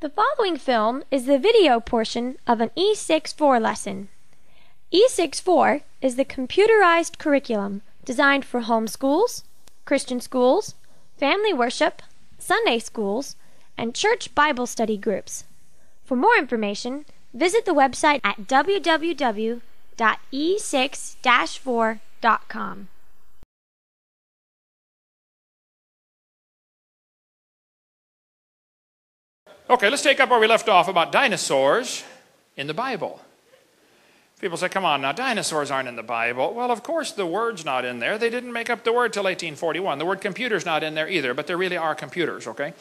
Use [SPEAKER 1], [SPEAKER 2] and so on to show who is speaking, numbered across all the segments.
[SPEAKER 1] The following film is the video portion of an E6-4 lesson. E6-4 is the computerized curriculum designed for home schools, Christian schools, family worship, Sunday schools, and church Bible study groups. For more information, visit the website at www.e6-4.com.
[SPEAKER 2] Okay, let's take up where we left off about dinosaurs in the Bible. People say, come on now, dinosaurs aren't in the Bible. Well, of course the word's not in there. They didn't make up the word till 1841. The word computer's not in there either, but there really are computers, okay?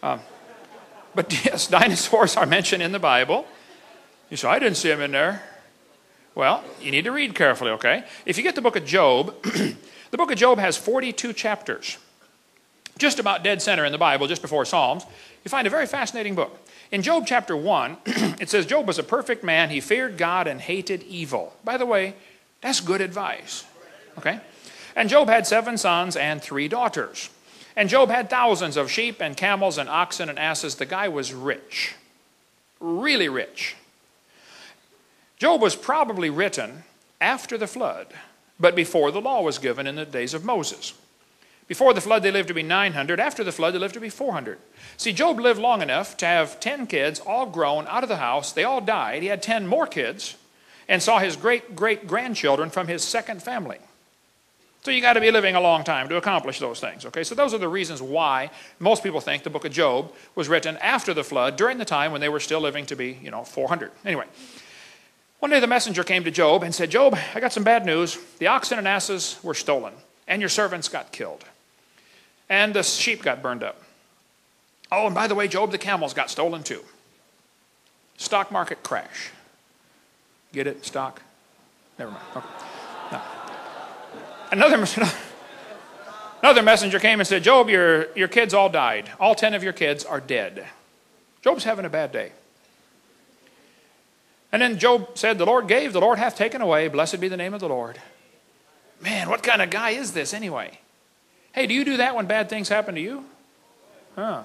[SPEAKER 2] But yes, dinosaurs are mentioned in the Bible. You say, I didn't see them in there. Well, you need to read carefully, okay? If you get the book of Job, the book of Job has 42 chapters. Just about dead center in the Bible, just before Psalms. You find a very fascinating book. In Job chapter 1, it says, Job was a perfect man. He feared God and hated evil. By the way, that's good advice. Okay? And Job had 7 sons and 3 daughters. And Job had thousands of sheep and camels and oxen and asses. The guy was rich. Really rich. Job was probably written after the flood, but before the law was given in the days of Moses. Before the flood, they lived to be 900. After the flood, they lived to be 400. See, Job lived long enough to have 10 kids, all grown, out of the house. They all died. He had 10 more kids and saw his great-great-grandchildren from his second family. So you got to be living a long time to accomplish those things, okay? So those are the reasons why most people think the book of Job was written after the flood, during the time when they were still living to be, 400. Anyway, one day the messenger came to Job and said, Job, I got some bad news. The oxen and asses were stolen, and your servants got killed. And the sheep got burned up. Oh, and by the way, Job, the camels got stolen too. Stock market crash. Get it? Stock? Never mind. Okay. No. Another messenger came and said, Job, your kids all died. All 10 of your kids are dead. Job's having a bad day. And then Job said, the Lord gave, the Lord hath taken away. Blessed be the name of the Lord. Man, what kind of guy is this anyway? Hey, do you do that when bad things happen to you? Huh.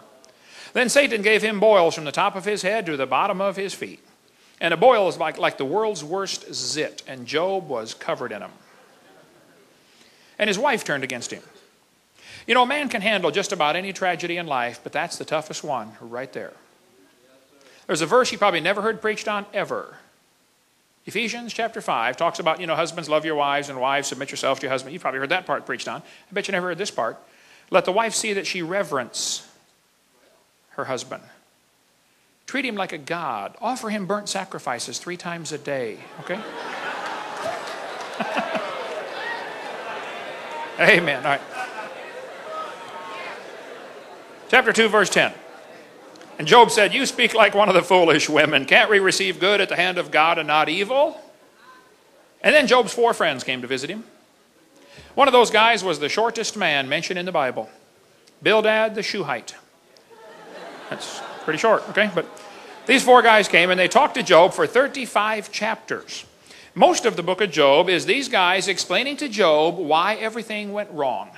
[SPEAKER 2] Then Satan gave him boils from the top of his head to the bottom of his feet. And a boil is like the world's worst zit, and Job was covered in them. And his wife turned against him. You know, a man can handle just about any tragedy in life, but that's the toughest one right there. There's a verse you probably never heard preached on ever. Ephesians chapter 5 talks about, husbands, love your wives, and wives, submit yourself to your husband. You've probably heard that part preached on. I bet you never heard this part. Let the wife see that she reverence her husband. Treat him like a god. Offer him burnt sacrifices 3 times a day. Okay? Amen. All right. Chapter 2, verse 10. And Job said, you speak like one of the foolish women. Can't we receive good at the hand of God and not evil? And then Job's 4 friends came to visit him. One of those guys was the shortest man mentioned in the Bible. Bildad the Shuhite. That's pretty short, okay? But these 4 guys came and they talked to Job for 35 chapters. Most of the book of Job is these guys explaining to Job why everything went wrong.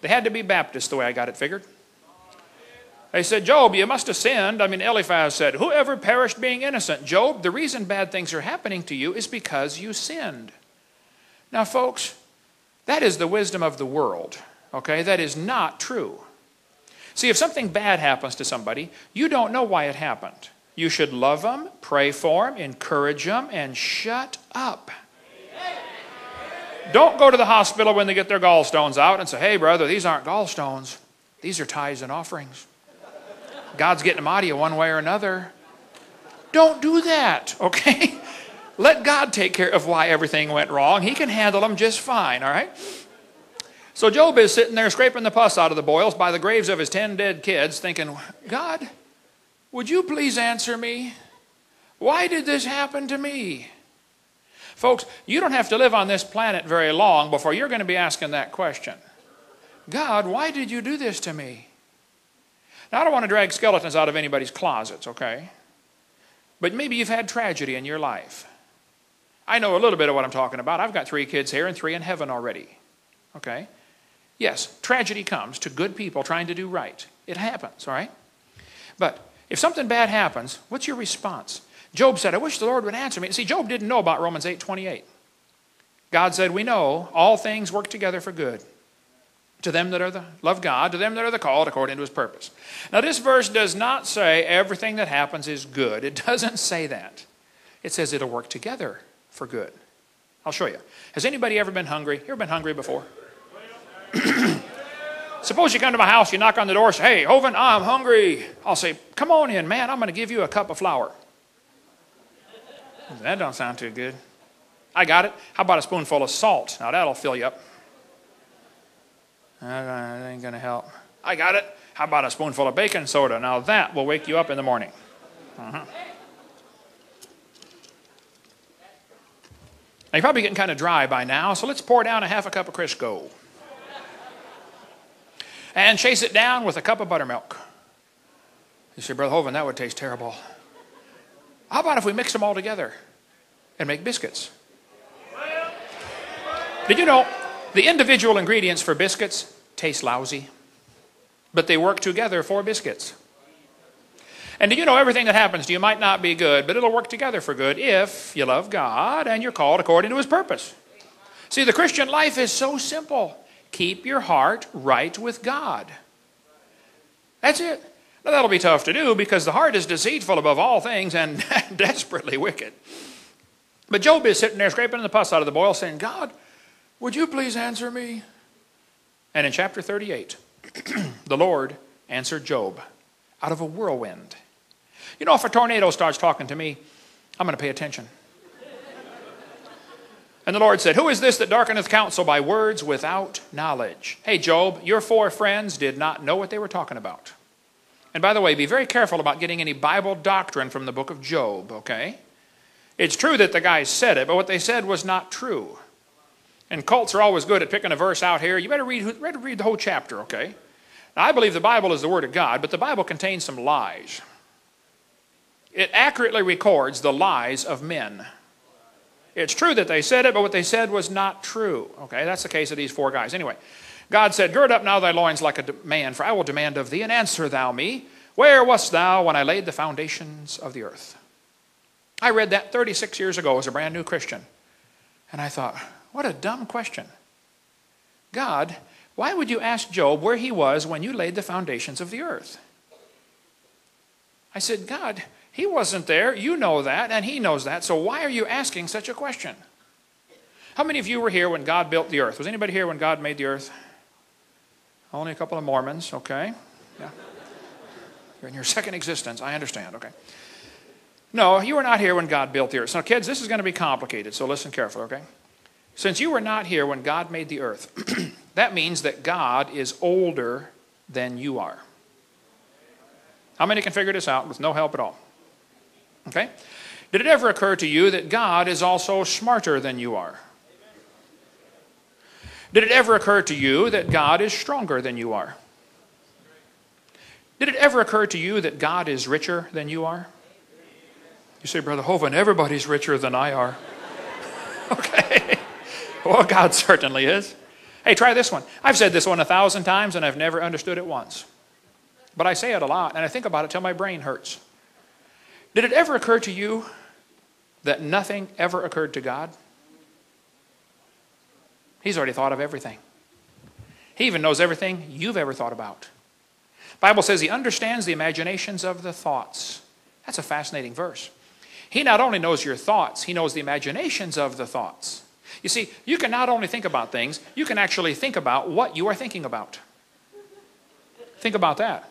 [SPEAKER 2] They had to be Baptists the way I got it figured. They said, Job, you must have sinned. Eliphaz said, whoever perished being innocent? Job, the reason bad things are happening to you is because you sinned. Now, folks, that is the wisdom of the world, okay? That is not true. See, if something bad happens to somebody, you don't know why it happened. You should love them, pray for them, encourage them, and shut up. Don't go to the hospital when they get their gallstones out and say, hey, brother, these aren't gallstones. These are tithes and offerings. God's getting them out of you one way or another. Don't do that, okay? Let God take care of why everything went wrong. He can handle them just fine, all right? So Job is sitting there scraping the pus out of the boils by the graves of his 10 dead kids thinking, God, would you please answer me? Why did this happen to me? Folks, you don't have to live on this planet very long before you're going to be asking that question. God, why did you do this to me? Now, I don't want to drag skeletons out of anybody's closets, okay? But maybe you've had tragedy in your life. I know a little bit of what I'm talking about. I've got 3 kids here and 3 in heaven already, okay? Yes, tragedy comes to good people trying to do right. It happens, all right? But If something bad happens, what's your response? Job said, I wish the Lord would answer me. See, Job didn't know about Romans 8:28. God said, we know all things work together for good to them that love God, to them that are the called according to his purpose. Now, this verse does not say everything that happens is good. It doesn't say that. It says it'll work together for good. I'll show you. Has anybody ever been hungry? You ever been hungry before? Suppose you come to my house, you knock on the door, say, hey, Hovind, I'm hungry. I'll say, come on in, man. I'm going to give you a cup of flour. That don't sound too good. I got it. How about a spoonful of salt? Now, that'll fill you up. That ain't going to help. I got it. How about a spoonful of baking soda? Now, that will wake you up in the morning. Now, you're probably getting kind of dry by now, so let's pour down a half a cup of Crisco. And chase it down with a cup of buttermilk. You say, Brother Hovind, that would taste terrible. How about if we mix them all together and make biscuits? Did you know the individual ingredients for biscuits taste lousy, but they work together for biscuits? And did you know everything that happens to you might not be good, but it'll work together for good if you love God and you're called according to his purpose? See, the Christian life is so simple. Keep your heart right with God. That's it. Now, that'll be tough to do because the heart is deceitful above all things and desperately wicked. But Job is sitting there scraping the pus out of the boil saying, God, would you please answer me? And in chapter 38, the Lord answered Job out of a whirlwind. You know, if a tornado starts talking to me, I'm going to pay attention. And the Lord said, who is this that darkeneth counsel by words without knowledge? Hey, Job, your 4 friends did not know what they were talking about. And by the way, be very careful about getting any Bible doctrine from the book of Job, okay? It's true that the guys said it, but what they said was not true. And cults are always good at picking a verse out here. You better read the whole chapter, okay? Now, I believe the Bible is the Word of God, but the Bible contains some lies. It accurately records the lies of men. It's true that they said it, but what they said was not true. Okay, that's the case of these 4 guys. Anyway, God said, gird up now thy loins like a man, for I will demand of thee, and answer thou me. Where wast thou when I laid the foundations of the earth? I read that 36 years ago as a brand new Christian. And I thought, what a dumb question. God, why would you ask Job where he was when you laid the foundations of the earth? I said, God, he wasn't there. You know that, and he knows that. So why are you asking such a question? How many of you were here when God built the earth? Was anybody here when God made the earth? Only a couple of Mormons, okay. Yeah. You're in your second existence. I understand, okay. No, you were not here when God built the earth. So, kids, this is going to be complicated, so listen carefully, okay? Since you were not here when God made the earth, that means that God is older than you are. How many can figure this out with no help at all? Okay? Did it ever occur to you that God is also smarter than you are? Did it ever occur to you that God is stronger than you are? Did it ever occur to you that God is richer than you are? You say, Brother Hovind, everybody's richer than I are. Okay. Well, God certainly is. Hey, try this one. I've said this one 1,000 times and I've never understood it once. But I say it a lot and I think about it till my brain hurts. Did it ever occur to you that nothing ever occurred to God? He's already thought of everything. He even knows everything you've ever thought about. The Bible says he understands the imaginations of the thoughts. That's a fascinating verse. He not only knows your thoughts, he knows the imaginations of the thoughts. You see, you can not only think about things, you can actually think about what you are thinking about. Think about that.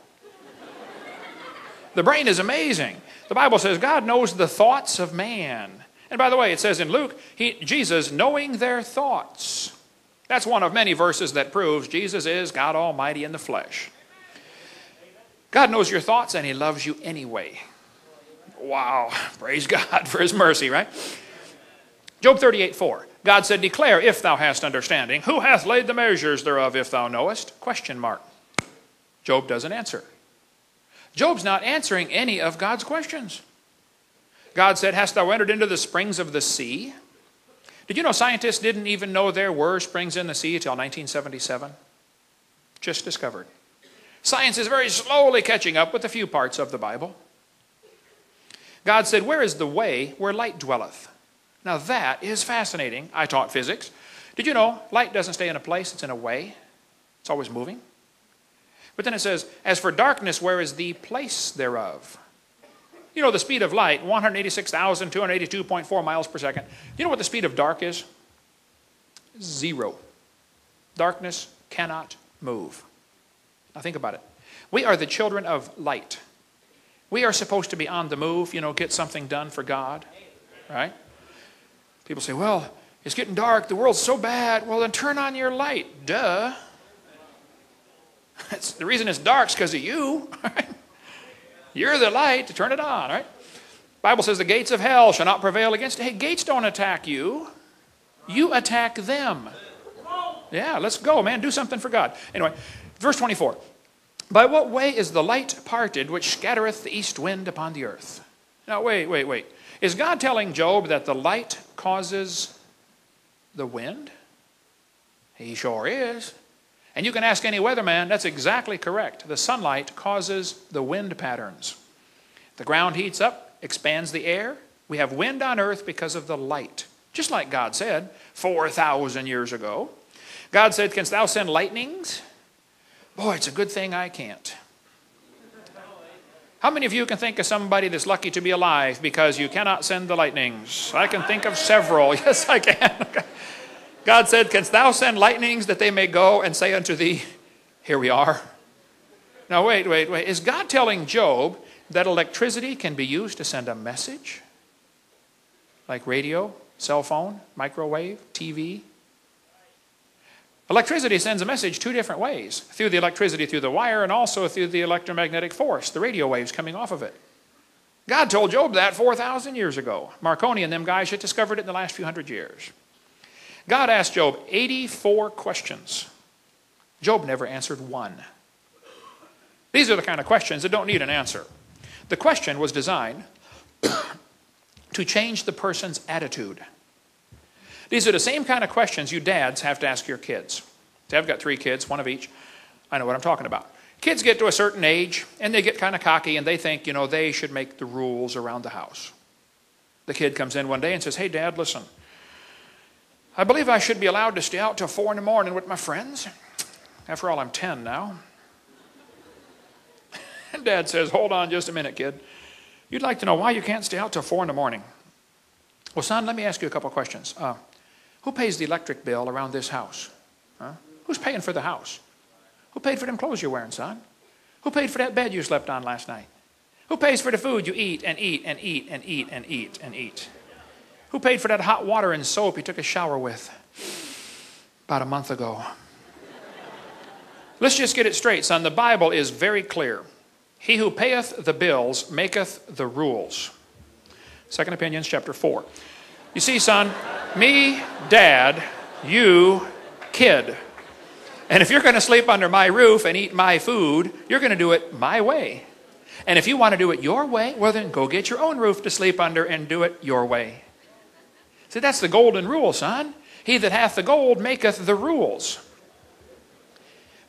[SPEAKER 2] The brain is amazing. The Bible says God knows the thoughts of man. And by the way, it says in Luke, Jesus knowing their thoughts. That's one of many verses that proves Jesus is God Almighty in the flesh. God knows your thoughts and he loves you anyway. Wow, praise God for his mercy, right? Job 38:4. God said, declare if thou hast understanding. Who hath laid the measures thereof if thou knowest? Question mark. Job doesn't answer. Job's not answering any of God's questions. God said, hast thou entered into the springs of the sea? Did you know scientists didn't even know there were springs in the sea until 1977? Just discovered. Science is very slowly catching up with a few parts of the Bible. God said, where is the way where light dwelleth? Now that is fascinating. I taught physics. Did you know light doesn't stay in a place, it's in a way. It's always moving. But then it says, as for darkness, where is the place thereof? You know the speed of light, 186,282.4 miles per second. Do you know what the speed of dark is? 0. Darkness cannot move. Now think about it. We are the children of light. We are supposed to be on the move, you know, get something done for God, right? People say, well, it's getting dark, the world's so bad. Well, then turn on your light. Duh. The reason it's dark is because of you. Right? You're the light to turn it on, right? The Bible says the gates of hell shall not prevail against it. Hey, gates don't attack you. You attack them. Yeah, let's go, man. Do something for God. Anyway, verse 24. By what way is the light parted which scattereth the east wind upon the earth? Now, wait. Is God telling Job that the light causes the wind? He sure is. And you can ask any weatherman, that's exactly correct. The sunlight causes the wind patterns. The ground heats up, expands the air. We have wind on earth because of the light. Just like God said 4,000 years ago. God said, canst thou send lightnings? Boy, it's a good thing I can't. How many of you can think of somebody that's lucky to be alive because you cannot send the lightnings? I can think of several. Yes, I can. God said, canst thou send lightnings that they may go and say unto thee, here we are. Now wait. Is God telling Job that electricity can be used to send a message? Like radio, cell phone, microwave, TV? Electricity sends a message 2 different ways. Through the electricity through the wire and also through the electromagnetic force, the radio waves coming off of it. God told Job that 4,000 years ago. Marconi and them guys had discovered it in the last few hundred years. God asked Job 84 questions. Job never answered one. These are the kind of questions that don't need an answer. The question was designed to change the person's attitude. These are the same kind of questions you dads have to ask your kids. See, I've got 3 kids, 1 of each. I know what I'm talking about. Kids get to a certain age, and they get kind of cocky, and they think, you know, they should make the rules around the house. The kid comes in one day and says, hey, Dad, listen. I believe I should be allowed to stay out till 4 in the morning with my friends. After all, I'm 10 now. And Dad says, hold on just a minute, kid. You'd like to know why you can't stay out till 4 in the morning. Well, son, let me ask you a couple of questions. Who pays the electric bill around this house? Who's paying for the house? Who paid for them clothes you're wearing, son? Who paid for that bed you slept on last night? Who pays for the food you eat and eat and eat and eat and eat and eat? Who paid for that hot water and soap you took a shower with about a month ago? Let's just get it straight, son. The Bible is very clear. He who payeth the bills maketh the rules. 2 Opinions, chapter 4. You see, son, me, Dad, you, kid. And if you're going to sleep under my roof and eat my food, you're going to do it my way. And if you want to do it your way, well, then go get your own roof to sleep under and do it your way. See, that's the golden rule, son. He that hath the gold maketh the rules.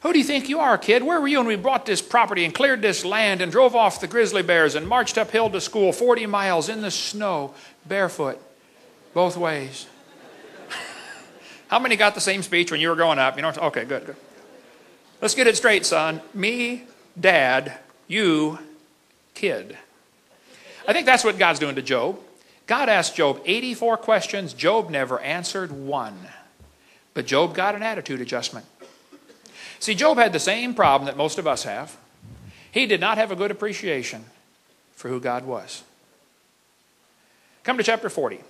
[SPEAKER 2] Who do you think you are, kid? Where were you when we bought this property and cleared this land and drove off the grizzly bears and marched uphill to school 40 miles in the snow, barefoot, both ways? How many got the same speech when you were growing up? You know, okay, good. Let's get it straight, son. Me, Dad, you, kid. I think that's what God's doing to Job. God asked Job 84 questions. Job never answered one. But Job got an attitude adjustment. See, Job had the same problem that most of us have. He did not have a good appreciation for who God was. Come to chapter 40.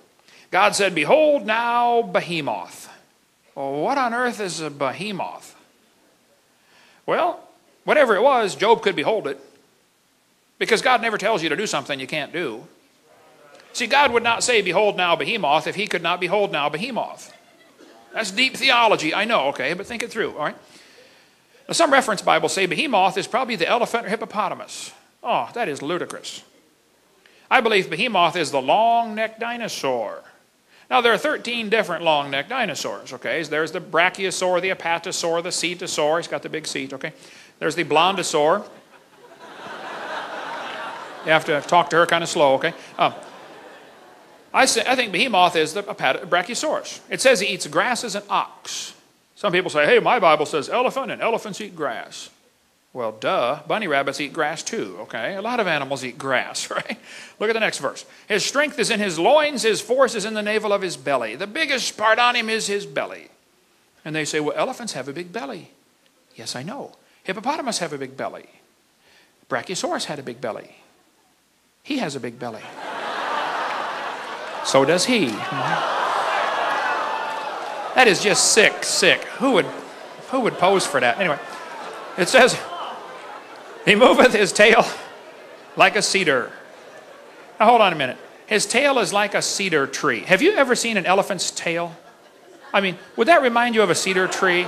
[SPEAKER 2] God said, behold now behemoth. Well, what on earth is a behemoth? Well, whatever it was, Job could behold it. Because God never tells you to do something you can't do. See, God would not say, behold now behemoth, if he could not behold now behemoth. That's deep theology, I know, okay, but think it through, all right? Now, some reference Bibles say behemoth is probably the elephant or hippopotamus. Oh, that is ludicrous. I believe behemoth is the long-necked dinosaur. Now, there are 13 different long-necked dinosaurs, okay? There's the brachiosaur, the apatosaur, the cetosaur. He's got the big seat, okay? There's the blondosaur. You have to talk to her kind of slow, okay? I think behemoth is a brachiosaurus. It says he eats grass as an ox. Some people say, hey, my Bible says elephant, and elephants eat grass. Well, duh, bunny rabbits eat grass too, okay? A lot of animals eat grass, right? Look at the next verse. His strength is in his loins, his force is in the navel of his belly. The biggest part on him is his belly. And they say, well, elephants have a big belly. Yes, I know. Hippopotamus have a big belly. Brachiosaurus had a big belly. He has a big belly. So does he. That is just sick. Who would pose for that? Anyway, it says, he moveth his tail like a cedar. Now hold on a minute. His tail is like a cedar tree. Have you ever seen an elephant's tail? I mean, would that remind you of a cedar tree?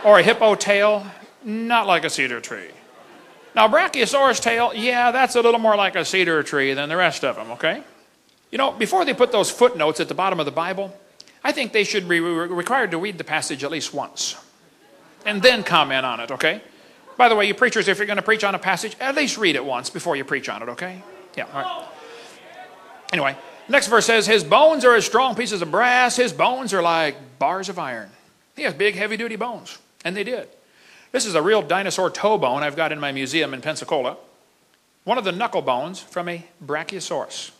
[SPEAKER 2] Or a hippo tail? Not like a cedar tree. Now, Brachiosaurus tail, yeah, that's a little more like a cedar tree than the rest of them, okay? You know, before they put those footnotes at the bottom of the Bible, I think they should be required to read the passage at least once. And then comment on it, okay? By the way, you preachers, if you're going to preach on a passage, at least read it once before you preach on it, okay? Yeah, all right. Anyway, next verse says, his bones are as strong pieces of brass. His bones are like bars of iron. He has big, heavy-duty bones. And they did. This is a real dinosaur toe bone I've got in my museum in Pensacola. One of the knuckle bones from a brachiosaurus.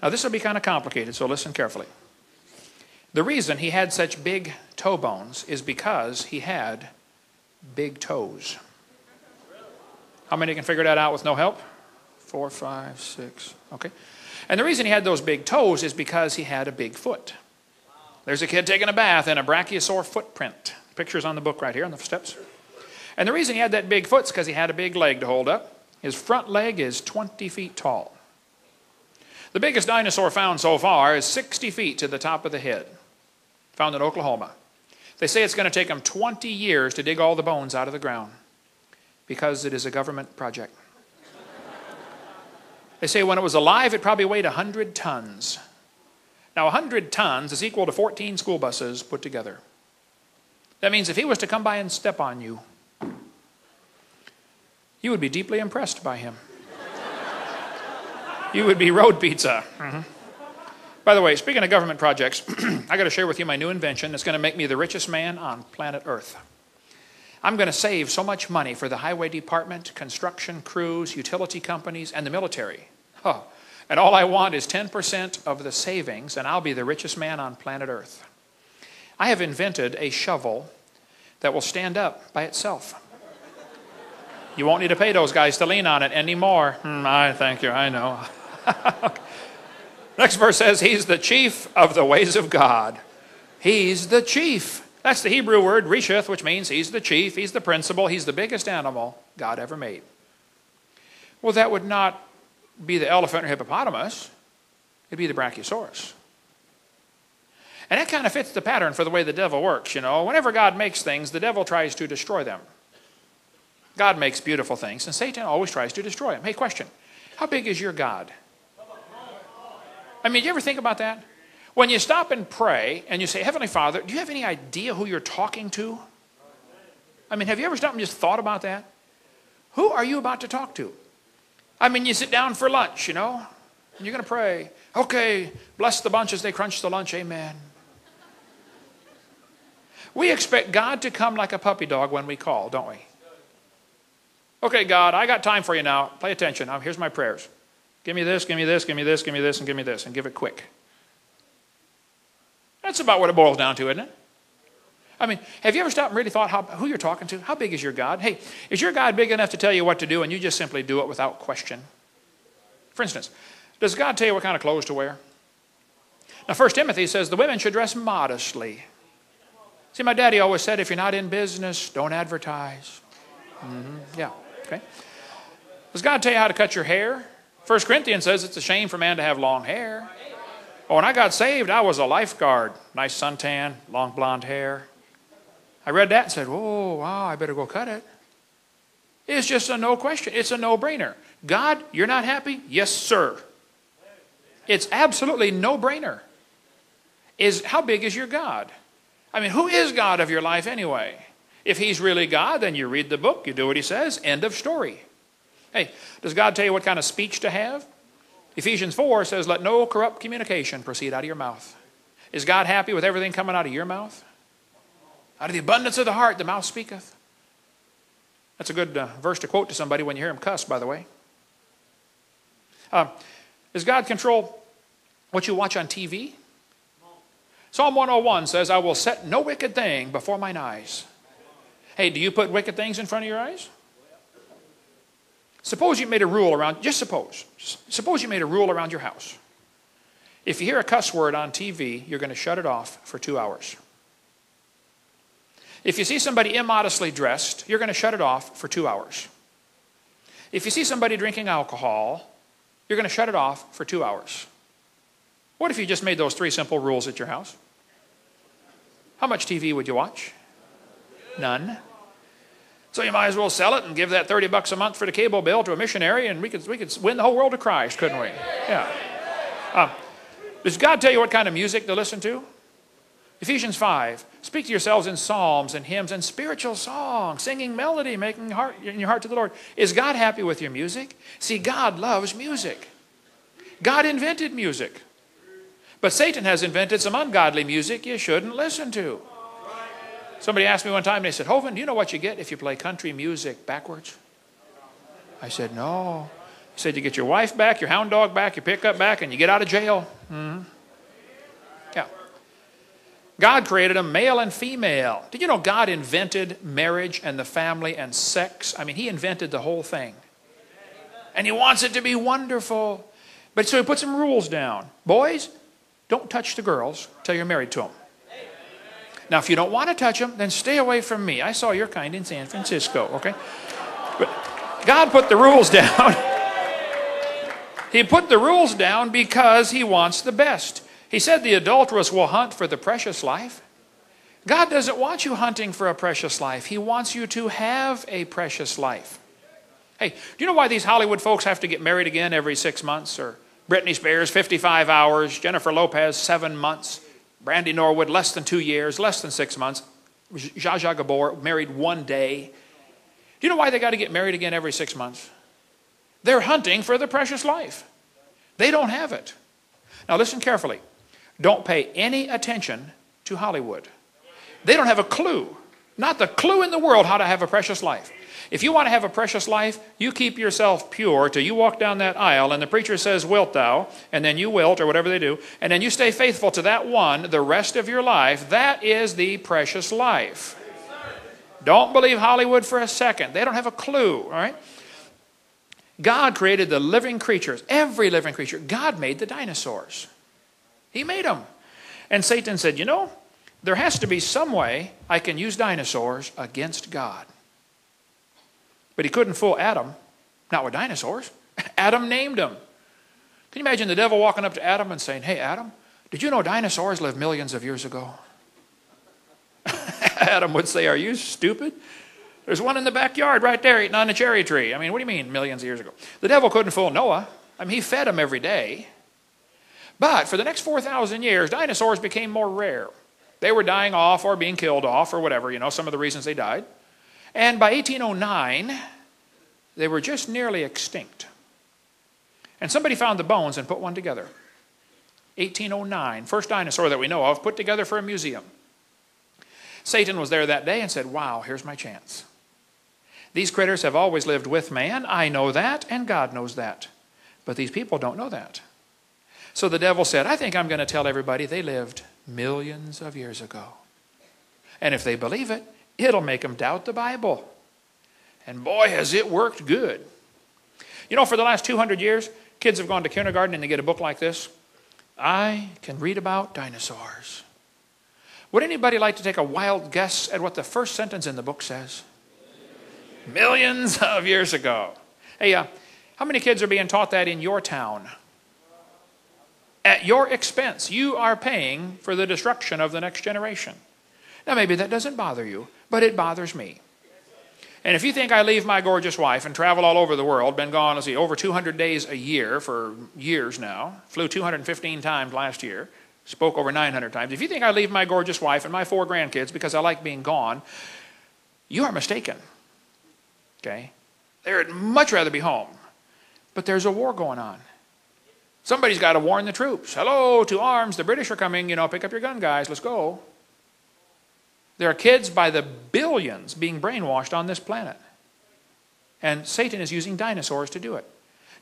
[SPEAKER 2] Now, this will be kind of complicated, so listen carefully. The reason he had such big toe bones is because he had big toes. How many can figure that out with no help? 4, 5, 6. Okay. And the reason he had those big toes is because he had a big foot. There's a kid taking a bath in a brachiosaur footprint. Pictures on the book right here on the steps. And the reason he had that big foot is because he had a big leg to hold up. His front leg is 20 feet tall. The biggest dinosaur found so far is 60 feet to the top of the head, found in Oklahoma. They say it's going to take them 20 years to dig all the bones out of the ground because it is a government project. They say when it was alive, it probably weighed 100 tons. Now, 100 tons is equal to 14 school buses put together. That means if he was to come by and step on you, you would be deeply impressed by him. You would be road pizza. By the way, speaking of government projects, I got to share with you my new invention that's going to make me the richest man on planet Earth. I'm going to save so much money for the highway department, construction crews, utility companies, and the military. Oh, and all I want is 10% of the savings, and I'll be the richest man on planet Earth. I have invented a shovel that will stand up by itself. You won't need to pay those guys to lean on it anymore. Thank you, I know. Next verse says, he's the chief of the ways of God. He's the chief. That's the Hebrew word, reshith, which means he's the chief, he's the principal, he's the biggest animal God ever made. Well, that would not be the elephant or hippopotamus. It'd be the brachiosaurus. And that kind of fits the pattern for the way the devil works, you know. Whenever God makes things, the devil tries to destroy them. God makes beautiful things, and Satan always tries to destroy them. Hey, question. How big is your God? I mean, do you ever think about that? When you stop and pray, and you say, Heavenly Father, do you have any idea who you're talking to? I mean, have you ever stopped and just thought about that? Who are you about to talk to? I mean, you sit down for lunch, you know, and you're going to pray. Okay, bless the bunch as they crunch the lunch, amen. We expect God to come like a puppy dog when we call, don't we? Okay, God, I got time for you now. Pay attention. Now, here's my prayers. Give me this, give me this, give me this, give me this, and give me this, and give it quick. That's about what it boils down to, isn't it? I mean, have you ever stopped and really thought who you're talking to? How big is your God? Hey, is your God big enough to tell you what to do and you just simply do it without question? For instance, does God tell you what kind of clothes to wear? Now, 1 Timothy says the women should dress modestly. See, my daddy always said, if you're not in business, don't advertise. Yeah, okay. Does God tell you how to cut your hair? 1 Corinthians says it's a shame for man to have long hair. Oh, when I got saved, I was a lifeguard. Nice suntan, long blonde hair. I read that and said, oh, wow, I better go cut it. It's just a no question. It's a no-brainer. God, you're not happy? Yes, sir. It's absolutely no-brainer. How big is your God? I mean, who is God of your life anyway? If he's really God, then you read the book, you do what he says, end of story. Hey, does God tell you what kind of speech to have? Ephesians 4 says, let no corrupt communication proceed out of your mouth. Is God happy with everything coming out of your mouth? Out of the abundance of the heart, the mouth speaketh. That's a good verse to quote to somebody when you hear him cuss, by the way. Does God control what you watch on TV? Psalm 101 says, I will set no wicked thing before mine eyes. Hey, do you put wicked things in front of your eyes? Suppose you made a rule around, just suppose you made a rule around your house. If you hear a cuss word on TV, you're going to shut it off for 2 hours. If you see somebody immodestly dressed, you're going to shut it off for 2 hours. If you see somebody drinking alcohol, you're going to shut it off for 2 hours. What if you just made those 3 simple rules at your house? How much TV would you watch? None. So you might as well sell it and give that $30 a month for the cable bill to a missionary, and we could win the whole world to Christ, couldn't we? Yeah. Does God tell you what kind of music to listen to? Ephesians 5, speak to yourselves in psalms and hymns and spiritual songs, singing melody, making in your heart to the Lord. Is God happy with your music? See, God loves music. God invented music. But Satan has invented some ungodly music you shouldn't listen to. Somebody asked me one time, and they said, Hovind, do you know what you get if you play country music backwards? I said, no. He said, you get your wife back, your hound dog back, your pickup back, and you get out of jail. Mm-hmm. Yeah. God created them male and female. Did you know God invented marriage and the family and sex? I mean, he invented the whole thing. And he wants it to be wonderful. But so he put some rules down. Boys, don't touch the girls till you're married to them. Now, if you don't want to touch them, then stay away from me. I saw your kind in San Francisco, okay? But God put the rules down. He put the rules down because he wants the best. He said the adulteress will hunt for the precious life. God doesn't want you hunting for a precious life. He wants you to have a precious life. Hey, do you know why these Hollywood folks have to get married again every 6 months? Or Britney Spears, 55 hours. Jennifer Lopez, 7 months. Brandy Norwood, less than 2 years, less than 6 months. Zsa Zsa Gabor, married 1 day. Do you know why they got to get married again every 6 months? They're hunting for the precious life. They don't have it. Now listen carefully. Don't pay any attention to Hollywood. They don't have a clue, not the clue in the world how to have a precious life. If you want to have a precious life, you keep yourself pure till you walk down that aisle and the preacher says, wilt thou? And then you wilt, or whatever they do. And then you stay faithful to that one the rest of your life. That is the precious life. Don't believe Hollywood for a second. They don't have a clue, all right? God created the living creatures, every living creature. God made the dinosaurs. He made them. And Satan said, you know, there has to be some way I can use dinosaurs against God. But he couldn't fool Adam, not with dinosaurs. Adam named them. Can you imagine the devil walking up to Adam and saying, hey, Adam, did you know dinosaurs lived millions of years ago? Adam would say, are you stupid? There's one in the backyard right there eating on a cherry tree. I mean, what do you mean millions of years ago? The devil couldn't fool Noah. I mean, he fed him every day. But for the next 4,000 years, dinosaurs became more rare. They were dying off or being killed off or whatever, you know, some of the reasons they died. And by 1809, they were just nearly extinct. And somebody found the bones and put one together. 1809, first dinosaur that we know of, put together for a museum. Satan was there that day and said, wow, here's my chance. These critters have always lived with man. I know that, and God knows that. But these people don't know that. So the devil said, I think I'm going to tell everybody they lived millions of years ago. And if they believe it, it'll make them doubt the Bible. And boy, has it worked good. You know, for the last 200 years, kids have gone to kindergarten and they get a book like this. I can read about dinosaurs. Would anybody like to take a wild guess at what the first sentence in the book says? Millions of years ago. Hey, how many kids are being taught that in your town? At your expense. You are paying for the destruction of the next generation. Now, maybe that doesn't bother you, but it bothers me. And if you think I leave my gorgeous wife and travel all over the world, been gone, let's see, over 200 days a year for years now, flew 215 times last year, spoke over 900 times. If you think I leave my gorgeous wife and my 4 grandkids because I like being gone, you are mistaken. Okay? They would much rather be home. But there's a war going on. Somebody's got to warn the troops. Hello, to arms. The British are coming. You know, pick up your gun, guys. Let's go. There are kids by the billions being brainwashed on this planet. And Satan is using dinosaurs to do it.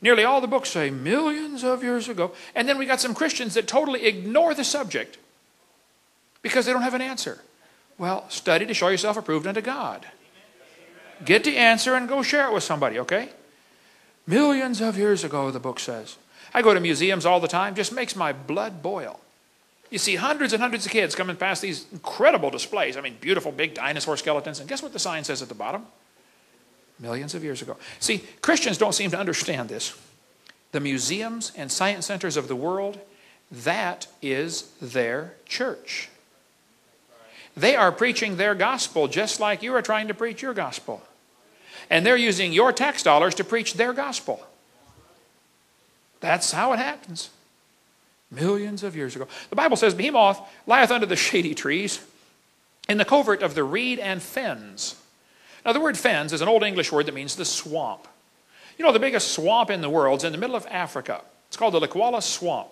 [SPEAKER 2] Nearly all the books say millions of years ago. And then we got some Christians that totally ignore the subject because they don't have an answer. Well, study to show yourself approved unto God. Get the answer and go share it with somebody, okay? Millions of years ago, the book says. I go to museums all the time. Just makes my blood boil. You see hundreds and hundreds of kids coming past these incredible displays. I mean, beautiful big dinosaur skeletons. And guess what the sign says at the bottom? Millions of years ago. See, Christians don't seem to understand this. The museums and science centers of the world, that is their church. They are preaching their gospel just like you are trying to preach your gospel. And they're using your tax dollars to preach their gospel. That's how it happens. Millions of years ago. The Bible says, Behemoth lieth under the shady trees, in the covert of the reed and fens. Now the word fens is an old English word that means the swamp. You know, the biggest swamp in the world is in the middle of Africa. It's called the Wallace swamp.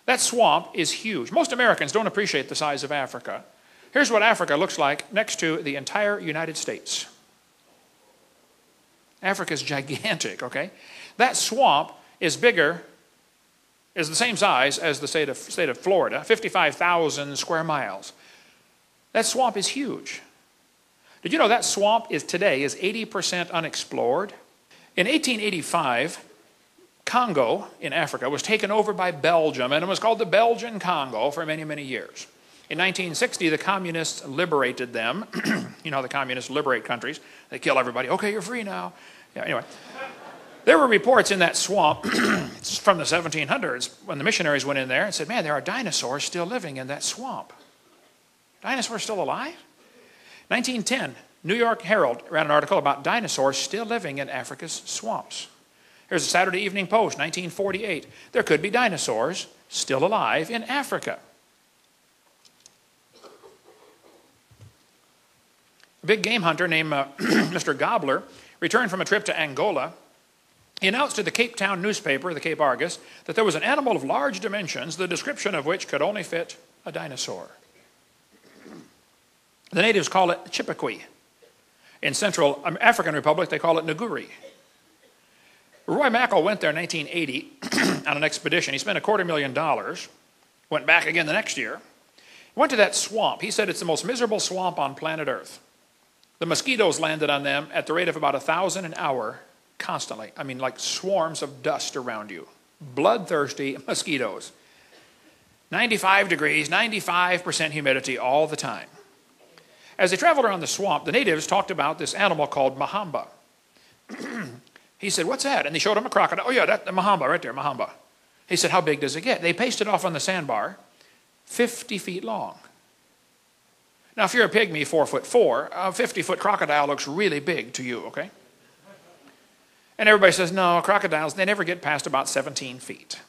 [SPEAKER 2] That swamp is huge. Most Americans don't appreciate the size of Africa. Here's what Africa looks like next to the entire United States. Africa's gigantic, okay? That swamp is bigger, is the same size as the state of Florida, 55,000 square miles. That swamp is huge. Did you know that swamp today is 80% unexplored? In 1885, Congo in Africa was taken over by Belgium, and it was called the Belgian Congo for many, many years. In 1960, the communists liberated them. You know how the communists liberate countries. They kill everybody. Okay, you're free now. Yeah, anyway. There were reports in that swamp from the 1700s when the missionaries went in there and said, man, there are dinosaurs still living in that swamp. Dinosaurs still alive? 1910, New York Herald ran an article about dinosaurs still living in Africa's swamps. Here's a Saturday Evening Post, 1948. There could be dinosaurs still alive in Africa. A big game hunter named Mr. Gobbler returned from a trip to Angola. He announced to the Cape Town newspaper, the Cape Argus, that there was an animal of large dimensions, the description of which could only fit a dinosaur. The natives call it Chippewa. In Central African Republic, they call it Nguri. Roy Mackal went there in 1980 on an expedition. He spent $250,000, went back again the next year, went to that swamp. He said it's the most miserable swamp on planet Earth. The mosquitoes landed on them at the rate of about 1,000 an hour constantly. I mean, like swarms of dust around you. Bloodthirsty mosquitoes. 95 degrees, 95% humidity all the time. As they traveled around the swamp, the natives talked about this animal called Mahamba. He said, what's that? And they showed him a crocodile. Oh yeah, that's the Mahamba right there, Mahamba. He said, how big does it get? They pasted off on the sandbar, 50 feet long. Now, if you're a pygmy, 4'4", a 50-foot crocodile looks really big to you, okay? And everybody says, no, crocodiles, they never get past about 17 feet.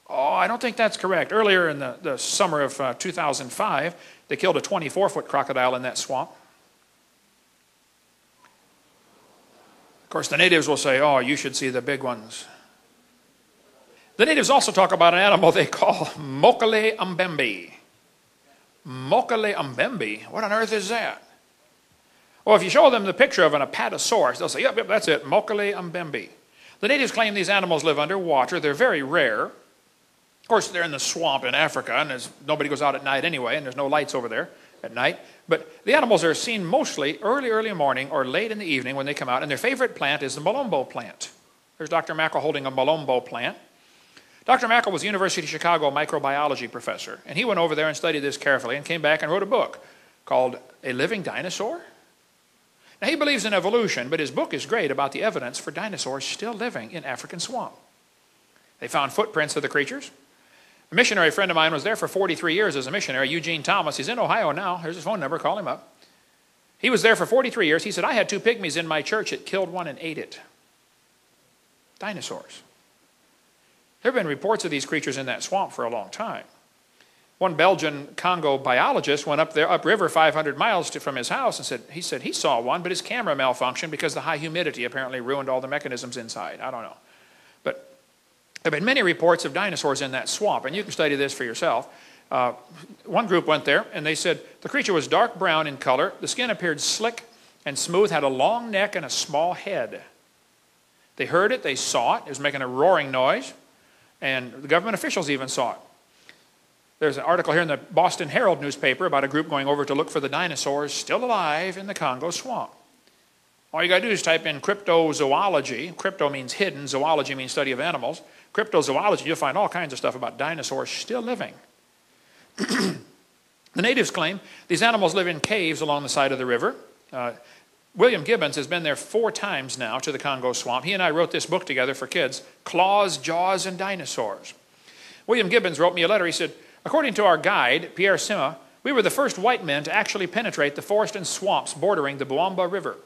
[SPEAKER 2] Oh, I don't think that's correct. Earlier in the summer of 2005, they killed a 24-foot crocodile in that swamp. Of course, the natives will say, oh, you should see the big ones. The natives also talk about an animal they call Mokele Mbembe. Mokele Mbembe? What on earth is that? Well, if you show them the picture of an apatosaurus, they'll say, yep, that's it, Mokele Mbembe. The natives claim these animals live underwater. They're very rare. Of course, they're in the swamp in Africa, and nobody goes out at night anyway, and there's no lights over there at night. But the animals are seen mostly early morning or late in the evening when they come out, and their favorite plant is the Malombo plant. There's Dr. Mackal holding a Malombo plant. Dr. Mackal was a University of Chicago microbiology professor, and he went over there and studied this carefully and came back and wrote a book called A Living Dinosaur. Now, he believes in evolution, but his book is great about the evidence for dinosaurs still living in African swamp. They found footprints of the creatures. A missionary friend of mine was there for 43 years as a missionary, Eugene Thomas. He's in Ohio now. Here's his phone number. Call him up. He was there for 43 years. He said, I had 2 pygmies in my church. It killed one and ate it. Dinosaurs. There have been reports of these creatures in that swamp for a long time. One Belgian Congo biologist went up there, upriver 500 miles from his house, and he said he saw one, but his camera malfunctioned because the high humidity apparently ruined all the mechanisms inside. I don't know. But there have been many reports of dinosaurs in that swamp, and you can study this for yourself. One group went there, and they said the creature was dark brown in color. The skin appeared slick and smooth, had a long neck and a small head. They heard it, they saw it. It was making a roaring noise, and the government officials even saw it. There's an article here in the Boston Herald newspaper about a group going over to look for the dinosaurs still alive in the Congo swamp. All you got to do is type in cryptozoology. Crypto means hidden, zoology means study of animals. Cryptozoology, you'll find all kinds of stuff about dinosaurs still living. The natives claim these animals live in caves along the side of the river. William Gibbons has been there 4 times now to the Congo swamp. He and I wrote this book together for kids, Claws, Jaws, and Dinosaurs. William Gibbons wrote me a letter. He said, according to our guide, Pierre Sima, we were the first white men to actually penetrate the forest and swamps bordering the Buamba River.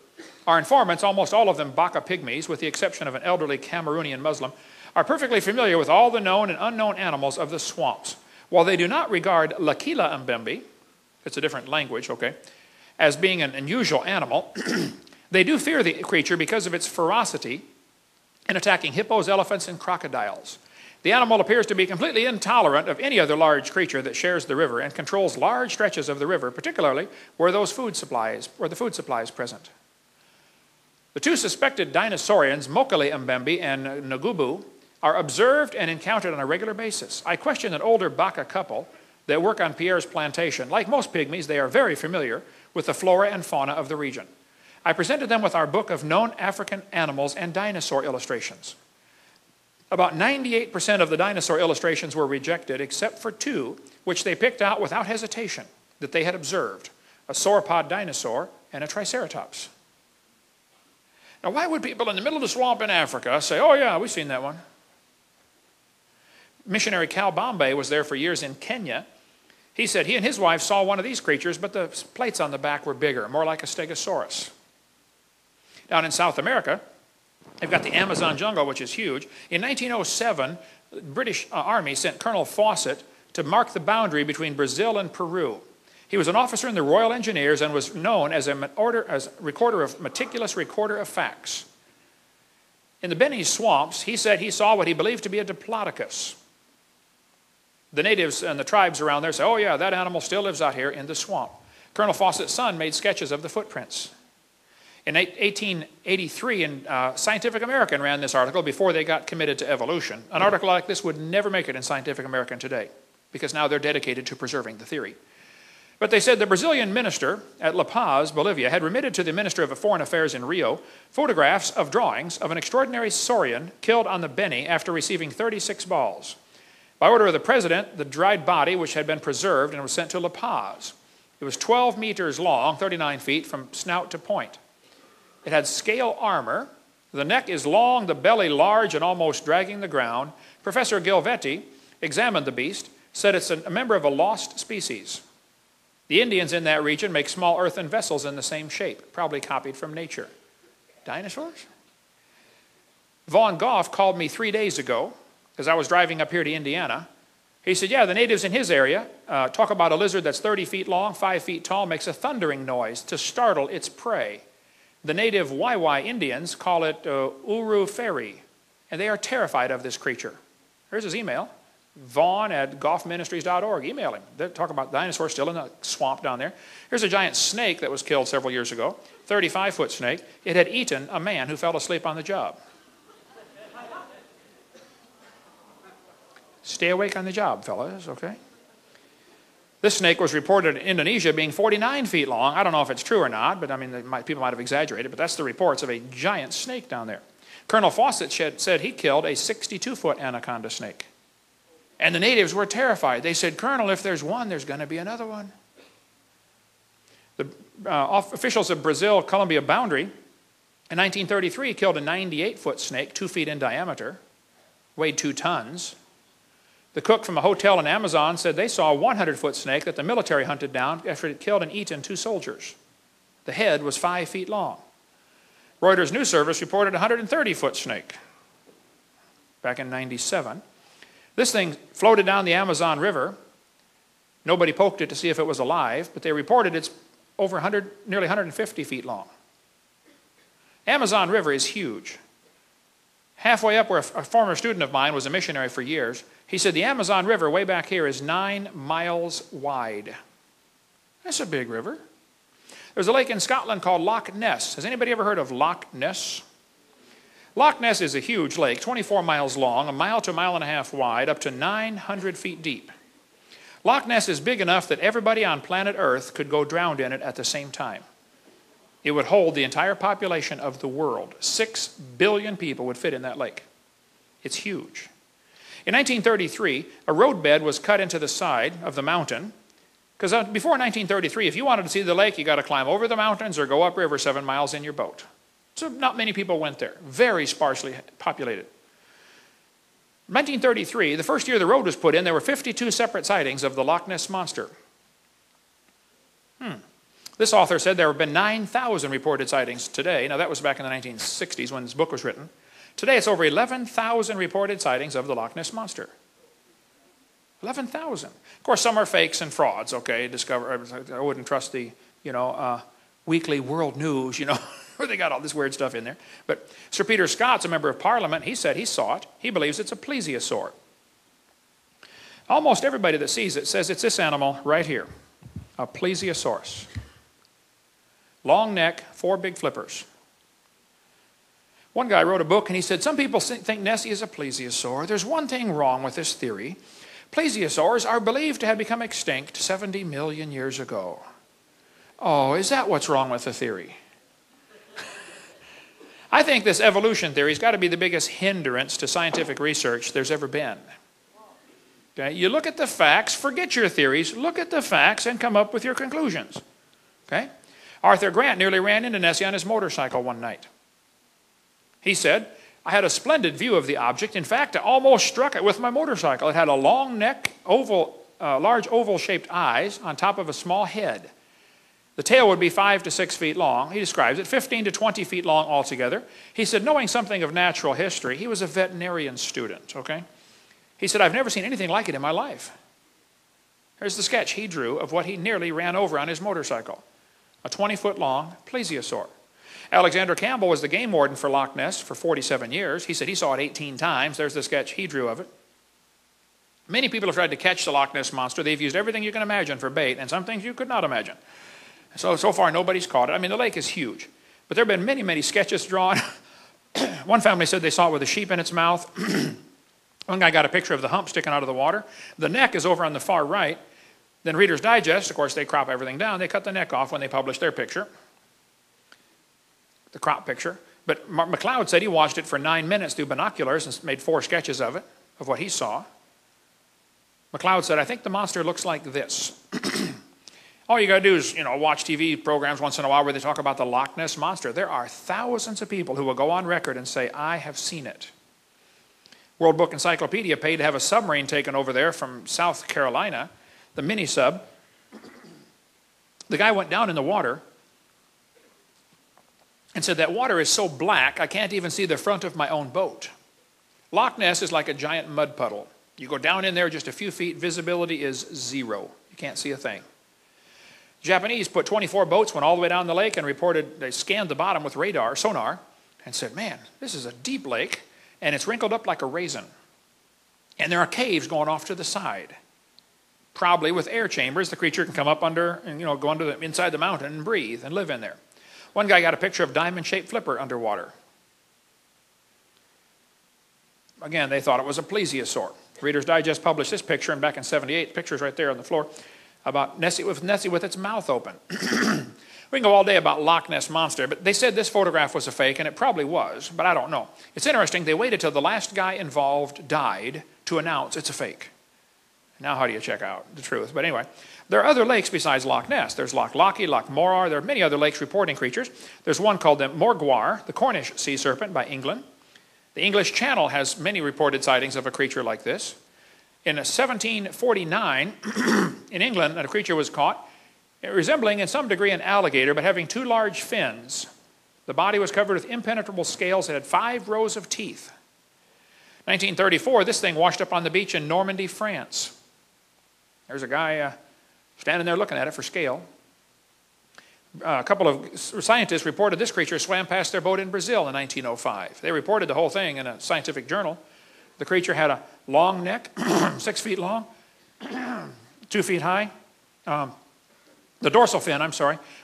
[SPEAKER 2] Our informants, almost all of them Baka pygmies, with the exception of an elderly Cameroonian Muslim, are perfectly familiar with all the known and unknown animals of the swamps. While they do not regard Lakila Mbembe, it's a different language, okay, as being an unusual animal, they do fear the creature because of its ferocity in attacking hippos, elephants, and crocodiles. The animal appears to be completely intolerant of any other large creature that shares the river and controls large stretches of the river, particularly where the food supply is present. The 2 suspected dinosaurians, Mokele Mbembe and Ngubu, are observed and encountered on a regular basis. I question an older Baka couple that work on Pierre's plantation. Like most pygmies, they are very familiar with the flora and fauna of the region. I presented them with our book of known African animals and dinosaur illustrations. About 98% of the dinosaur illustrations were rejected, except for 2, which they picked out without hesitation, that they had observed, a sauropod dinosaur and a triceratops. Now, why would people in the middle of the swamp in Africa say, oh yeah, we've seen that one? Missionary Cal Bombay was there for years in Kenya. He said he and his wife saw one of these creatures, but the plates on the back were bigger, more like a stegosaurus. Down in South America, they've got the Amazon jungle, which is huge. In 1907, the British Army sent Colonel Fawcett to mark the boundary between Brazil and Peru. He was an officer in the Royal Engineers and was known as a meticulous recorder of facts. In the Beni swamps, he said he saw what he believed to be a diplodocus. The natives and the tribes around there say, oh yeah, that animal still lives out here in the swamp. Colonel Fawcett's son made sketches of the footprints. In 1883, Scientific American ran this article before they got committed to evolution. An article like this would never make it in Scientific American today, because now they're dedicated to preserving the theory. But they said the Brazilian minister at La Paz, Bolivia, had remitted to the Minister of Foreign Affairs in Rio photographs of drawings of an extraordinary saurian killed on the Beni after receiving 36 balls. By order of the president, the dried body, which had been preserved and was sent to La Paz. It was 12 meters long, 39 feet from snout to point. It had scale armor. The neck is long, the belly large and almost dragging the ground. Professor Gilvetti examined the beast, said it's a member of a lost species. The Indians in that region make small earthen vessels in the same shape, probably copied from nature. Dinosaurs? Vaughn Goff called me 3 days ago, as I was driving up here to Indiana. He said, yeah, the natives in his area talk about a lizard that's 30 feet long, 5 feet tall, makes a thundering noise to startle its prey. The native Waiwai Indians call it Uru Feri, and they are terrified of this creature. Here's his email, vaughn@goffministries.org. Email him. They're talking about dinosaurs still in the swamp down there. Here's a giant snake that was killed several years ago, 35-foot snake. It had eaten a man who fell asleep on the job. Stay awake on the job, fellas, okay? This snake was reported in Indonesia being 49 feet long. I don't know if it's true or not, but I mean, people might have exaggerated, but that's the reports of a giant snake down there. Colonel Fawcett said he killed a 62-foot anaconda snake. And the natives were terrified. They said, Colonel, if there's one, there's going to be another one. The officials of Brazil-Colombia boundary in 1933 killed a 98-foot snake, 2 feet in diameter, weighed 2 tons. The cook from a hotel in Amazon said they saw a 100-foot snake that the military hunted down after it killed and eaten 2 soldiers. The head was 5 feet long. Reuters News Service reported a 130-foot snake back in '97. This thing floated down the Amazon River Nobody poked it to see if it was alive, but they reported it's over 100, nearly 150 feet long. Amazon River is huge. Halfway up where a former student of mine was a missionary for years, he said the Amazon River way back here is 9 miles wide. That's a big river. There's a lake in Scotland called Loch Ness. Has anybody ever heard of Loch Ness? Loch Ness is a huge lake, 24 miles long, a mile to a mile and a half wide, up to 900 feet deep. Loch Ness is big enough that everybody on planet Earth could go drowned in it at the same time. It would hold the entire population of the world. 6 billion people would fit in that lake. It's huge. In 1933, a roadbed was cut into the side of the mountain, because before 1933, if you wanted to see the lake, you got to climb over the mountains or go upriver 7 miles in your boat. So not many people went there. Very sparsely populated. 1933, the first year the road was put in, there were 52 separate sightings of the Loch Ness Monster. This author said there have been 9,000 reported sightings today. Now that was back in the 1960s when this book was written. Today it's over 11,000 reported sightings of the Loch Ness Monster. 11,000. Of course, some are fakes and frauds, okay? I wouldn't trust the, Weekly World News, where they got all this weird stuff in there. But Sir Peter Scott's a member of Parliament. He said he saw it. He believes it's a plesiosaur. Almost everybody that sees it says it's this animal right here, a plesiosaurus. Long neck, 4 big flippers. One guy wrote a book and he said, some people think Nessie is a plesiosaur. There's one thing wrong with this theory. Plesiosaurs are believed to have become extinct 70 million years ago. Oh, is that what's wrong with the theory? I think this evolution theory has got to be the biggest hindrance to scientific research there's ever been. Okay? You look at the facts, forget your theories, look at the facts and come up with your conclusions. Okay? Arthur Grant nearly ran into Nessie on his motorcycle one night. He said, I had a splendid view of the object. In fact, I almost struck it with my motorcycle. It had a long neck, large oval-shaped eyes on top of a small head. The tail would be 5 to 6 feet long. He describes it, 15 to 20 feet long altogether. He said, knowing something of natural history, he was a veterinarian student, okay? He said, I've never seen anything like it in my life. Here's the sketch he drew of what he nearly ran over on his motorcycle. A 20-foot-long plesiosaur. Alexander Campbell was the game warden for Loch Ness for 47 years. He said he saw it 18 times. There's the sketch he drew of it. Many people have tried to catch the Loch Ness Monster. They've used everything you can imagine for bait, and some things you could not imagine. So far, nobody's caught it. I mean, the lake is huge. But there have been many, many sketches drawn. One family said they saw it with a sheep in its mouth. One guy got a picture of the hump sticking out of the water. The neck is over on the far right. Then Reader's Digest, of course, they crop everything down. They cut the neck off when they publish their picture, the crop picture. But McLeod said he watched it for 9 minutes through binoculars and made 4 sketches of it, of what he saw. McLeod said, I think the monster looks like this. All you got to do is, watch TV programs once in a while where they talk about the Loch Ness Monster. There are thousands of people who will go on record and say, I have seen it. World Book Encyclopedia paid to have a submarine taken over there from South Carolina, the mini sub. The guy went down in the water and said, that water is so black, I can't even see the front of my own boat. Loch Ness is like a giant mud puddle. You go down in there just a few feet, visibility is 0. You can't see a thing. Japanese put 24 boats, went all the way down the lake and reported they scanned the bottom with sonar, and said, man, this is a deep lake, and it's wrinkled up like a raisin. And there are caves going off to the side. Probably with air chambers, the creature can come up under and go under inside the mountain and breathe and live in there. One guy got a picture of diamond-shaped flipper underwater. Again, they thought it was a plesiosaur. Reader's Digest published this picture, and back in '78, pictures right there on the floor, about Nessie with its mouth open. We can go all day about Loch Ness Monster, but they said this photograph was a fake, and it probably was, but I don't know. It's interesting, they waited till the last guy involved died to announce it's a fake. Now how do you check out the truth? But anyway, there are other lakes besides Loch Ness. There's Loch Lochy, Loch Morar. There are many other lakes reporting creatures. There's one called the Morgwar, the Cornish sea serpent by England. The English Channel has many reported sightings of a creature like this. In 1749, in England, a creature was caught, resembling in some degree an alligator, but having 2 large fins. The body was covered with impenetrable scales. It had 5 rows of teeth. 1934, this thing washed up on the beach in Normandy, France. There's a guy standing there looking at it for scale. A couple of scientists reported this creature swam past their boat in Brazil in 1905. They reported the whole thing in a scientific journal. The creature had a long neck, 6 feet long, 2 feet high. The dorsal fin,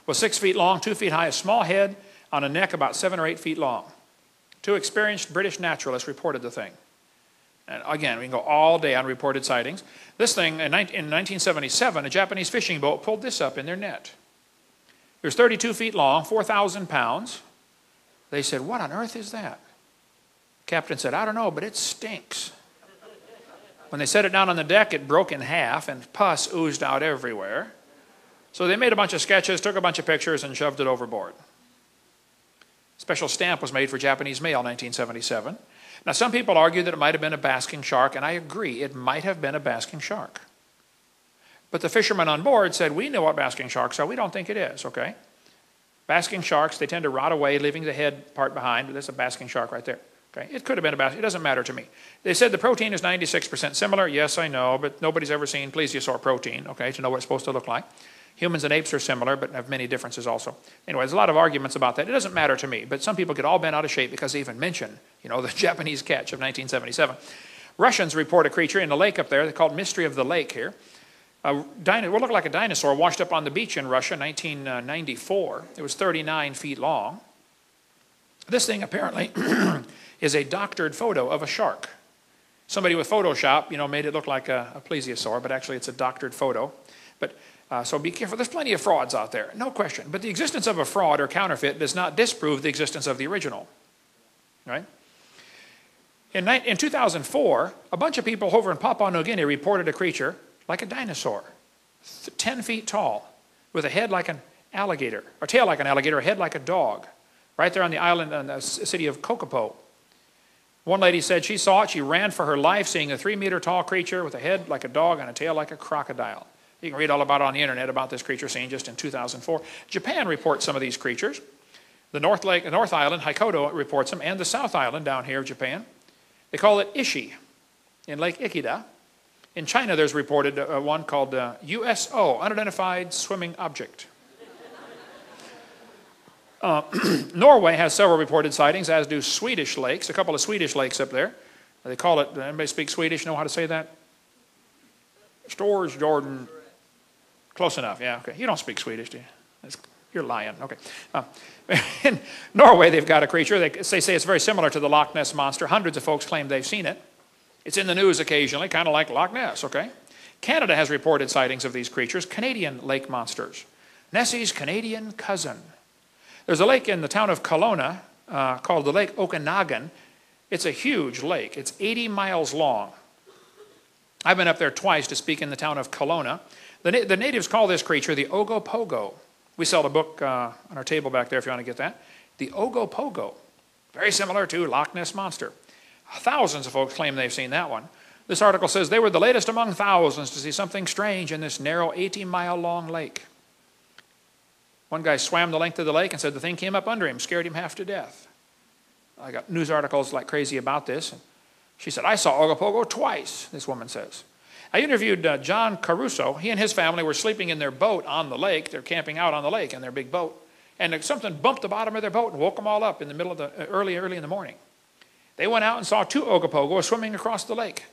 [SPEAKER 2] was 6 feet long, 2 feet high, a small head on a neck about 7 or 8 feet long. 2 experienced British naturalists reported the thing. And again, we can go all day on reported sightings. This thing, in 1977, a Japanese fishing boat pulled this up in their net. It was 32 feet long, 4,000 pounds. They said, "What on earth is that?" Captain said, "I don't know, but it stinks." When they set it down on the deck, it broke in half and pus oozed out everywhere. So they made a bunch of sketches, took a bunch of pictures, and shoved it overboard. Special stamp was made for Japanese mail in 1977. Now, some people argue that it might have been a basking shark, and I agree, it might have been a basking shark. But the fishermen on board said, "We know what basking sharks are. We don't think it is," okay? Basking sharks, they tend to rot away, leaving the head part behind, but there's a basking shark right there. Okay? It could have been a basking, it doesn't matter to me. They said the protein is 96% similar. Yes, I know, but nobody's ever seen plesiosaur protein, okay, to know what it's supposed to look like. Humans and apes are similar, but have many differences also. Anyway, there's a lot of arguments about that. It doesn't matter to me, but some people get all bent out of shape because they even mention, the Japanese catch of 1977. Russians report a creature in the lake up there. They call it Mystery of the Lake here. What looked like a dinosaur washed up on the beach in Russia in 1994. It was 39 feet long. This thing apparently is a doctored photo of a shark. Somebody with Photoshop, made it look like a plesiosaur, but actually it's a doctored photo. But so be careful. There's plenty of frauds out there, no question. But the existence of a fraud or counterfeit does not disprove the existence of the original. Right? In 2004, a bunch of people over in Papua New Guinea reported a creature like a dinosaur, 10 feet tall, with a head like an alligator, or tail like an alligator, a head like a dog, right there on the island in the city of Kokopo. One lady said she saw it. She ran for her life, seeing a 3-meter-tall creature with a head like a dog and a tail like a crocodile. You can read all about it on the internet about this creature seen just in 2004. Japan reports some of these creatures. The North Island, Hokkaido, reports them, and the South Island down here of Japan. They call it Ishi in Lake Ikeda. In China, there's reported one called USO, Unidentified Swimming Object. Norway has several reported sightings, as do Swedish lakes, a couple of Swedish lakes up there. They call it, anybody speak Swedish, know how to say that? Stores, Jordan. Close enough, yeah, okay. You don't speak Swedish, do you? You're lying, okay. In Norway, they've got a creature. They say it's very similar to the Loch Ness monster. Hundreds of folks claim they've seen it. It's in the news occasionally, kind of like Loch Ness, okay? Canada has reported sightings of these creatures, Canadian lake monsters. Nessie's Canadian cousin. There's a lake in the town of Kelowna called the Lake Okanagan. It's a huge lake. It's 80 miles long. I've been up there twice to speak in the town of Kelowna. The natives call this creature the Ogopogo. We sell a book on our table back there if you want to get that. The Ogopogo. Very similar to Loch Ness Monster. Thousands of folks claim they've seen that one. This article says they were the latest among thousands to see something strange in this narrow 80-mile-long lake. One guy swam the length of the lake and said the thing came up under him, scared him half to death. I got news articles like crazy about this. She said, "I saw Ogopogo twice," this woman says. I interviewed John Caruso. He and his family were sleeping in their boat on the lake. They're camping out on the lake in their big boat. And something bumped the bottom of their boat and woke them all up in the middle of the early in the morning. They went out and saw 2 Ogopogos swimming across the lake.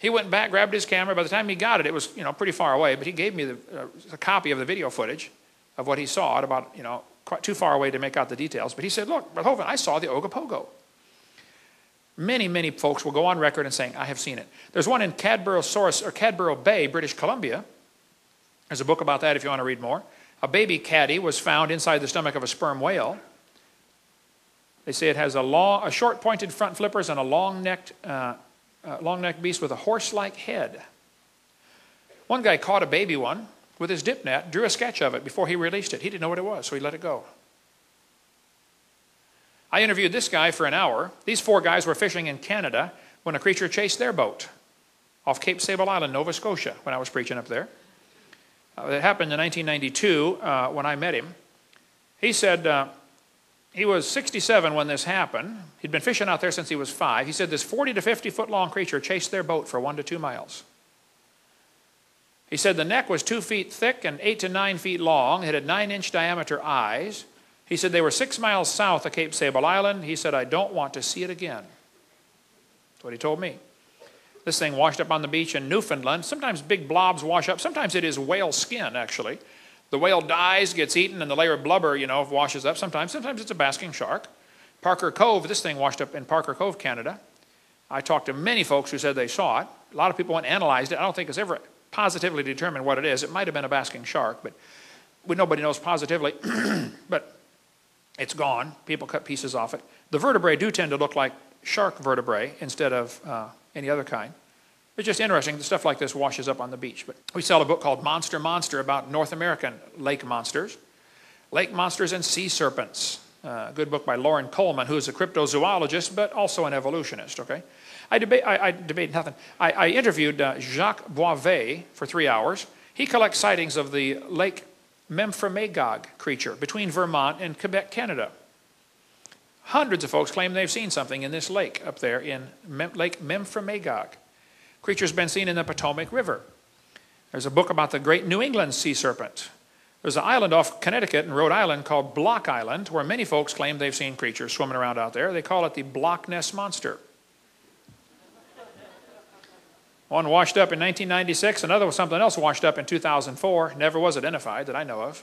[SPEAKER 2] He went back, grabbed his camera. By the time he got it, it was pretty far away. But he gave me a copy of the video footage of what he saw at about quite too far away to make out the details. But he said, "Look, Brother Hovind, I saw the Ogopogo." Many, many folks will go on record and saying, "I have seen it." There's one in Cadborough Bay, British Columbia. There's a book about that if you want to read more. A baby caddy was found inside the stomach of a sperm whale. They say it has a short pointed front flippers and a long-necked beast with a horse-like head. One guy caught a baby one with his dip net, drew a sketch of it before he released it. He didn't know what it was, so he let it go. I interviewed this guy for an hour. These 4 guys were fishing in Canada when a creature chased their boat off Cape Sable Island, Nova Scotia, when I was preaching up there. It happened in 1992 when I met him. He said he was 67 when this happened. He'd been fishing out there since he was 5. He said this 40 to 50 foot long creature chased their boat for 1 to 2 miles. He said the neck was 2 feet thick and 8 to 9 feet long. It had 9-inch diameter eyes. He said they were 6 miles south of Cape Sable Island. He said, I don't want to see it again. That's what he told me. This thing washed up on the beach in Newfoundland. Sometimes big blobs wash up. Sometimes it is whale skin, actually. The whale dies, gets eaten, and the layer of blubber, washes up. Sometimes it's a basking shark. Parker Cove, this thing washed up in Parker Cove, Canada. I talked to many folks who said they saw it. A lot of people went and analyzed it. I don't think it's ever positively determined what it is. It might have been a basking shark, but nobody knows positively. But it's gone. People cut pieces off it. The vertebrae do tend to look like shark vertebrae instead of any other kind. It's just interesting that stuff like this washes up on the beach. But we sell a book called Monster about North American lake monsters. Lake monsters and sea serpents. A good book by Lauren Coleman, who is a cryptozoologist, but also an evolutionist, okay? I interviewed Jacques Boisvet for 3 hours. He collects sightings of the Lake Memphremagog creature between Vermont and Quebec, Canada. Hundreds of folks claim they've seen something in this lake up there in Lake Memphremagog. Creature's been seen in the Potomac River. There's a book about the great New England sea serpent. There's an island off Connecticut and Rhode Island called Block Island, where many folks claim they've seen creatures swimming around out there. They call it the Loch Ness monster. One washed up in 1996, another was something else washed up in 2004, never was identified that I know of.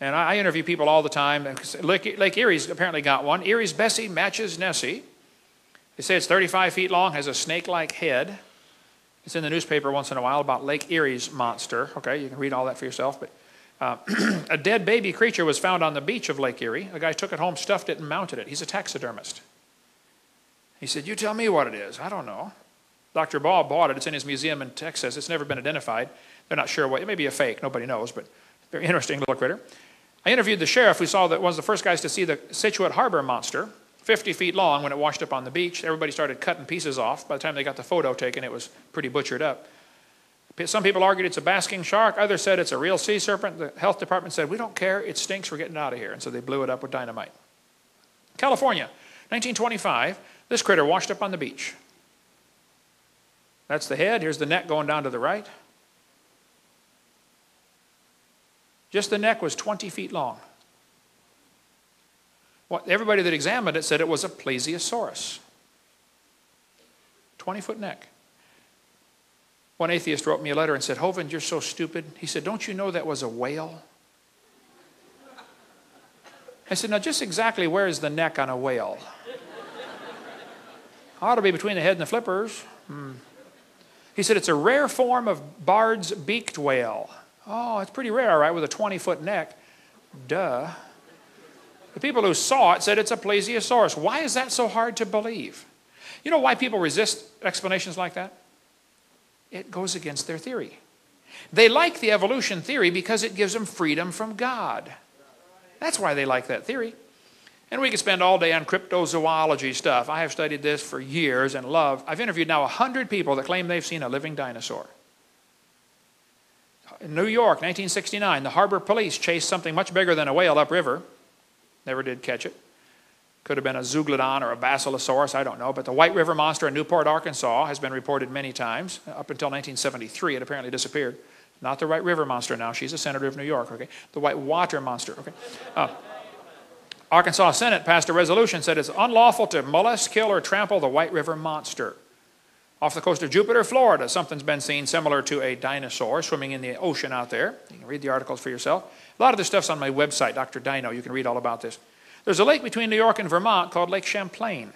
[SPEAKER 2] And I interview people all the time. Lake Erie's apparently got one. Erie's Bessie matches Nessie. They say it's 35 feet long, has a snake-like head. It's in the newspaper once in a while about Lake Erie's monster. Okay, you can read all that for yourself. But a dead baby creature was found on the beach of Lake Erie. A guy took it home, stuffed it, and mounted it. He's a taxidermist. He said, you tell me what it is. I don't know. Dr. Ball bought it. It's in his museum in Texas. It's never been identified. They're not sure what. It may be a fake. Nobody knows, but very interesting little critter. I interviewed the sheriff who saw that one of the first guys to see the Scituate Harbor monster, 50 feet long when it washed up on the beach. Everybody started cutting pieces off. By the time they got the photo taken, it was pretty butchered up. Some people argued it's a basking shark. Others said it's a real sea serpent. The health department said, we don't care. It stinks. We're getting it out of here. And so they blew it up with dynamite. California, 1925. This critter washed up on the beach. That's the head. Here's the neck going down to the right. Just the neck was 20 feet long. Well, everybody that examined it said it was a plesiosaurus. 20-foot neck. One atheist wrote me a letter and said, Hovind, you're so stupid. He said, don't you know that was a whale? I said, now just exactly where is the neck on a whale? Ought to be between the head and the flippers. He said, it's a rare form of Bard's beaked whale. Oh, it's pretty rare, all right, with a 20-foot neck. Duh. The people who saw it said it's a plesiosaurus. Why is that so hard to believe? You know why people resist explanations like that? It goes against their theory. They like the evolution theory because it gives them freedom from God. That's why they like that theory. And we could spend all day on cryptozoology stuff. I have studied this for years and love. I've interviewed now 100 people that claim they've seen a living dinosaur. In New York, 1969, the harbor police chased something much bigger than a whale upriver. Never did catch it. Could have been a zeuglodon or a basilosaurus, I don't know. But the White River monster in Newport, Arkansas has been reported many times. Up until 1973, it apparently disappeared. Not the White River monster now. She's a senator of New York, okay? The white water monster, okay? Arkansas Senate passed a resolution, said it's unlawful to molest, kill, or trample the White River monster. Off the coast of Jupiter, Florida, something's been seen similar to a dinosaur swimming in the ocean out there. You can read the articles for yourself. A lot of this stuff's on my website, Dr. Dino. You can read all about this. There's a lake between New York and Vermont called Lake Champlain,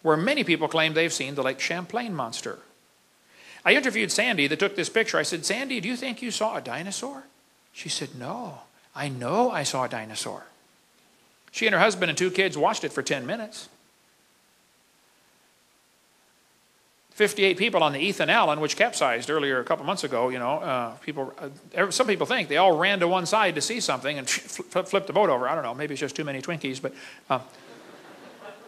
[SPEAKER 2] where many people claim they've seen the Lake Champlain monster. I interviewed Sandy that took this picture. I said, Sandy, do you think you saw a dinosaur? She said, no, I know I saw a dinosaur. She and her husband and 2 kids watched it for 10 minutes. 58 people on the Ethan Allen, which capsized earlier a couple months ago, some people think they all ran to one side to see something and flipped the boat over. I don't know, maybe it's just too many Twinkies, but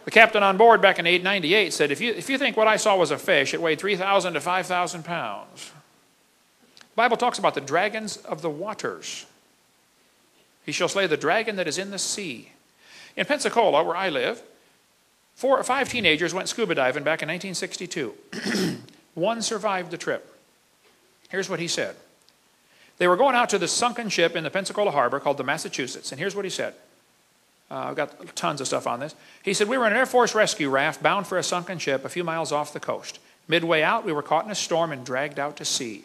[SPEAKER 2] the captain on board back in 1898 said, if you think what I saw was a fish, it weighed 3,000 to 5,000 pounds. The Bible talks about the dragons of the waters. He shall slay the dragon that is in the sea. In Pensacola, where I live, 4 or 5 teenagers went scuba diving back in 1962. One survived the trip. Here's what he said. They were going out to the sunken ship in the Pensacola Harbor called the Massachusetts. And here's what he said. I've got tons of stuff on this. He said, we were in an Air Force rescue raft bound for a sunken ship a few miles off the coast. Midway out, we were caught in a storm and dragged out to sea.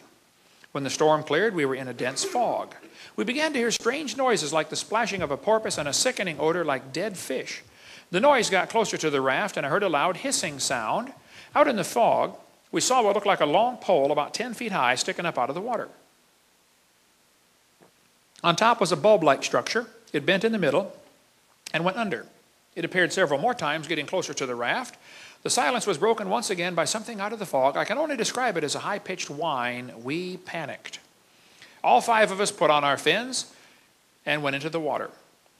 [SPEAKER 2] When the storm cleared, we were in a dense fog. We began to hear strange noises like the splashing of a porpoise and a sickening odor like dead fish. The noise got closer to the raft, and I heard a loud hissing sound. Out in the fog, we saw what looked like a long pole about 10 feet high sticking up out of the water. On top was a bulb-like structure. It bent in the middle and went under. It appeared several more times, getting closer to the raft. The silence was broken once again by something out of the fog. I can only describe it as a high-pitched whine. We panicked. All 5 of us put on our fins and went into the water.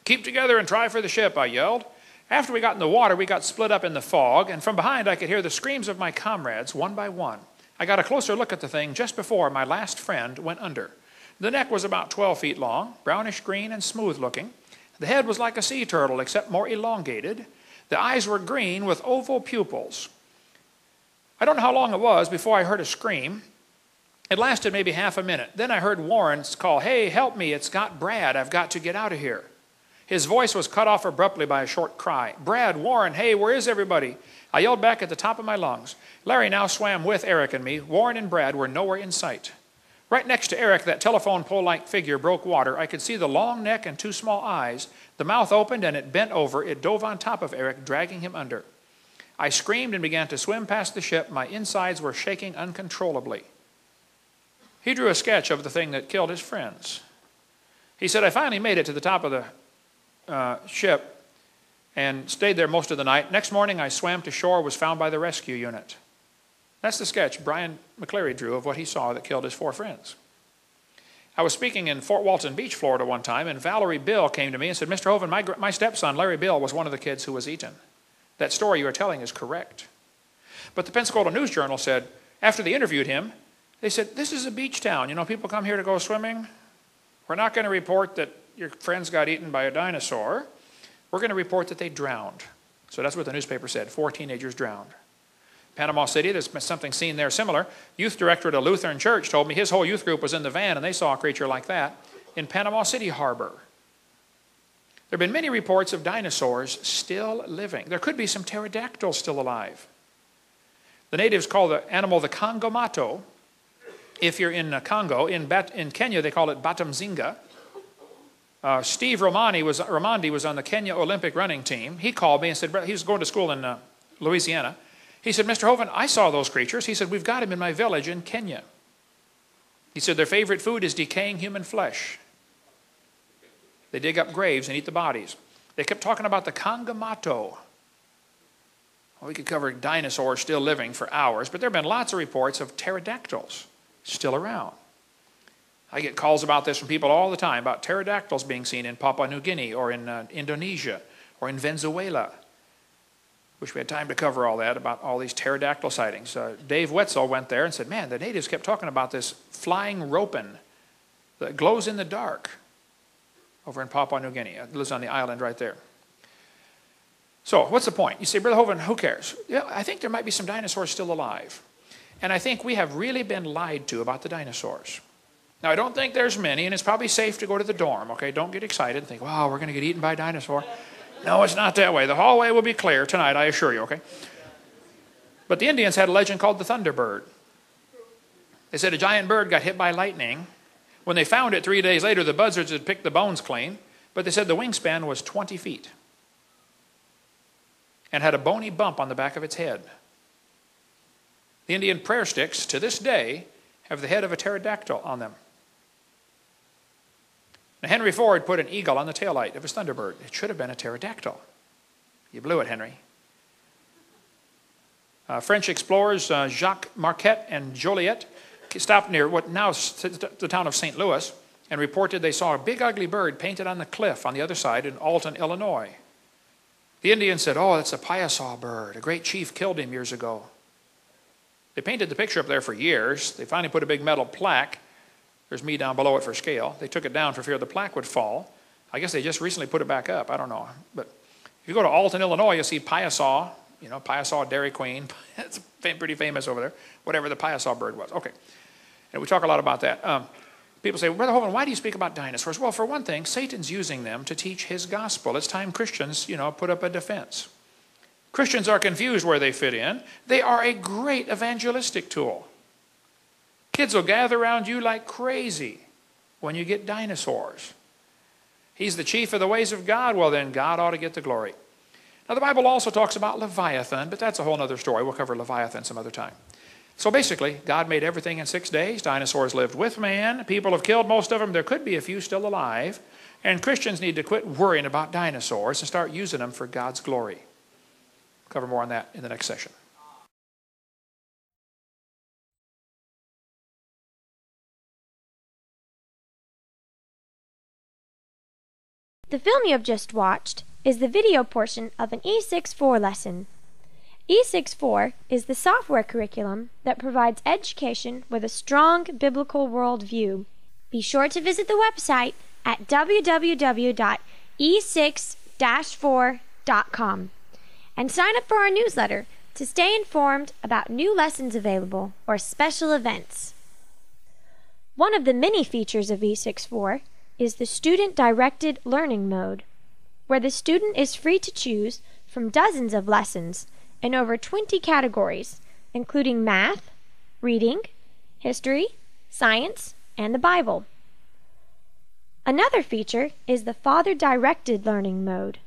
[SPEAKER 2] Keep together and try for the ship, I yelled. After we got in the water, we got split up in the fog, and from behind I could hear the screams of my comrades, one by one. I got a closer look at the thing just before my last friend went under. The neck was about 12 feet long, brownish green and smooth looking. The head was like a sea turtle, except more elongated. The eyes were green with oval pupils. I don't know how long it was before I heard a scream. It lasted maybe half a minute. Then I heard Warren's call, hey, help me, it's got Brad, I've got to get out of here. His voice was cut off abruptly by a short cry. Brad, Warren, hey, where is everybody? I yelled back at the top of my lungs. Larry now swam with Eric and me. Warren and Brad were nowhere in sight. Right next to Eric, that telephone pole-like figure broke water. I could see the long neck and 2 small eyes. The mouth opened and it bent over. It dove on top of Eric, dragging him under. I screamed and began to swim past the ship. My insides were shaking uncontrollably. He drew a sketch of the thing that killed his friends. He said, I finally made it to the top of the ship and stayed there most of the night. Next morning, I swam to shore, was found by the rescue unit. That's the sketch Brian McCleary drew of what he saw that killed his 4 friends. I was speaking in Fort Walton Beach, Florida one time, and Valerie Bill came to me and said, Mr. Hovind, my stepson, Larry Bill, was one of the kids who was eaten. That story you are telling is correct. But the Pensacola News Journal said, after they interviewed him, they said, this is a beach town. You know, people come here to go swimming. We're not going to report that your friends got eaten by a dinosaur. We're going to report that they drowned. So that's what the newspaper said, 4 teenagers drowned. Panama City, there's something seen there similar. Youth director at a Lutheran church told me his whole youth group was in the van and they saw a creature like that in Panama City Harbor. There have been many reports of dinosaurs still living. There could be some pterodactyls still alive. The natives call the animal the Congomato. If you're in Congo, in Kenya they call it Batamzinga. Steve Romandi was on the Kenya Olympic running team. He called me and said, he was going to school in Louisiana. He said, Mr. Hovind, I saw those creatures. He said, we've got them in my village in Kenya. He said, their favorite food is decaying human flesh. They dig up graves and eat the bodies. They kept talking about the Congomato. Well, we could cover dinosaurs still living for hours, but there have been lots of reports of pterodactyls still around. I get calls about this from people all the time, about pterodactyls being seen in Papua New Guinea or in Indonesia or in Venezuela. Wish we had time to cover all that, about all these pterodactyl sightings. Dave Wetzel went there and said, man, the natives kept talking about this flying ropin that glows in the dark over in Papua New Guinea. It lives on the island right there. So what's the point? You say, Brother Hovind, who cares? Yeah, I think there might be some dinosaurs still alive. And I think we have really been lied to about the dinosaurs. Now, I don't think there's many, and it's probably safe to go to the dorm, okay? Don't get excited and think, wow, we're going to get eaten by a dinosaur. No, it's not that way. The hallway will be clear tonight, I assure you, okay? But the Indians had a legend called the Thunderbird. They said a giant bird got hit by lightning. When they found it 3 days later, the buzzards had picked the bones clean, but they said the wingspan was 20 feet and had a bony bump on the back of its head. The Indian prayer sticks, to this day, have the head of a pterodactyl on them. Now, Henry Ford put an eagle on the taillight of his Thunderbird. It should have been a pterodactyl. You blew it, Henry. French explorers Jacques Marquette and Joliet stopped near what now is the town of St. Louis and reported they saw a big ugly bird painted on the cliff on the other side in Alton, Illinois. The Indians said, oh, that's a Piasaw bird. A great chief killed him years ago. They painted the picture up there for years. They finally put a big metal plaque. There's me down below it for scale. They took it down for fear the plaque would fall. I guess they just recently put it back up. I don't know. But if you go to Alton, Illinois, you'll see Piasaw, you know, Piasaw Dairy Queen. It's pretty famous over there. Whatever the Piasaw bird was. Okay. And we talk a lot about that. People say, Brother Holman, why do you speak about dinosaurs? Well, for one thing, Satan's using them to teach his gospel. It's time Christians, put up a defense. Christians are confused where they fit in. They are a great evangelistic tool. Kids will gather around you like crazy when you get dinosaurs. He's the chief of the ways of God. Well, then God ought to get the glory. Now, the Bible also talks about Leviathan, but that's a whole other story. We'll cover Leviathan some other time. So basically, God made everything in 6 days. Dinosaurs lived with man. People have killed most of them. There could be a few still alive. And Christians need to quit worrying about dinosaurs and start using them for God's glory. We'll cover more on that in the next session.
[SPEAKER 1] The film you have just watched is the video portion of an E6-4 lesson. E6-4 is the software curriculum that provides education with a strong biblical worldview. Be sure to visit the website at www.e6-4.com and sign up for our newsletter to stay informed about new lessons available or special events. One of the many features of E6-4 is the student-directed learning mode, where the student is free to choose from dozens of lessons in over 20 categories, including math, reading, history, science, and the Bible. Another feature is the father-directed learning mode,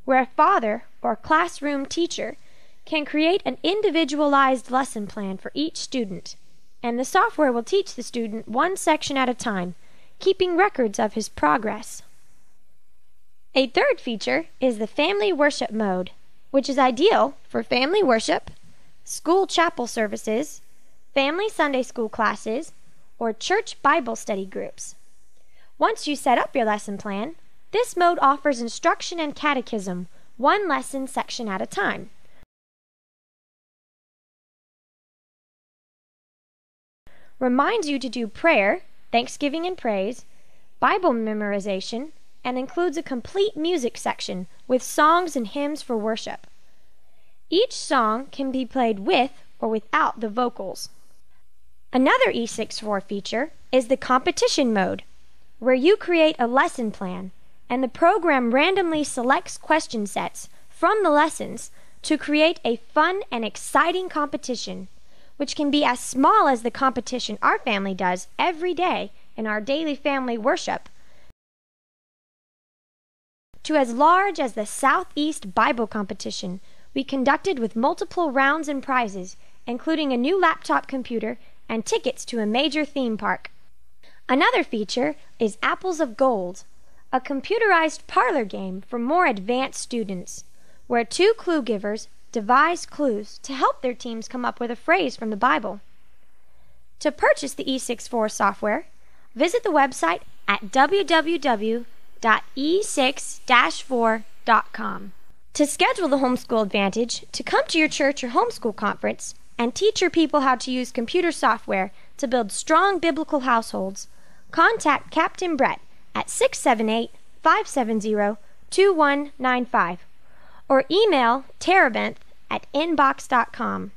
[SPEAKER 1] where a father or classroom teacher can create an individualized lesson plan for each student, and the software will teach the student one section at a time, keeping records of his progress. A third feature is the family worship mode, which is ideal for family worship, school chapel services, family Sunday school classes, or church Bible study groups. Once you set up your lesson plan, this mode offers instruction and catechism, one lesson section at a time. Reminds you to do prayer, thanksgiving and praise, Bible memorization, and includes a complete music section with songs and hymns for worship. Each song can be played with or without the vocals. Another E6-4 feature is the competition mode, where you create a lesson plan and the program randomly selects question sets from the lessons to create a fun and exciting competition, which can be as small as the competition our family does every day in our daily family worship, to as large as the Southeast Bible competition we conducted with multiple rounds and prizes, including a new laptop computer and tickets to a major theme park. Another feature is Apples of Gold, a computerized parlor game for more advanced students, where two clue givers devise clues to help their teams come up with a phrase from the Bible. To purchase the E6-4 software, visit the website at www.e6-4.com. To schedule the Homeschool Advantage to come to your church or homeschool conference and teach your people how to use computer software to build strong biblical households, contact Captain Bret at 678-570-2195 or email terabenth@inbox.com.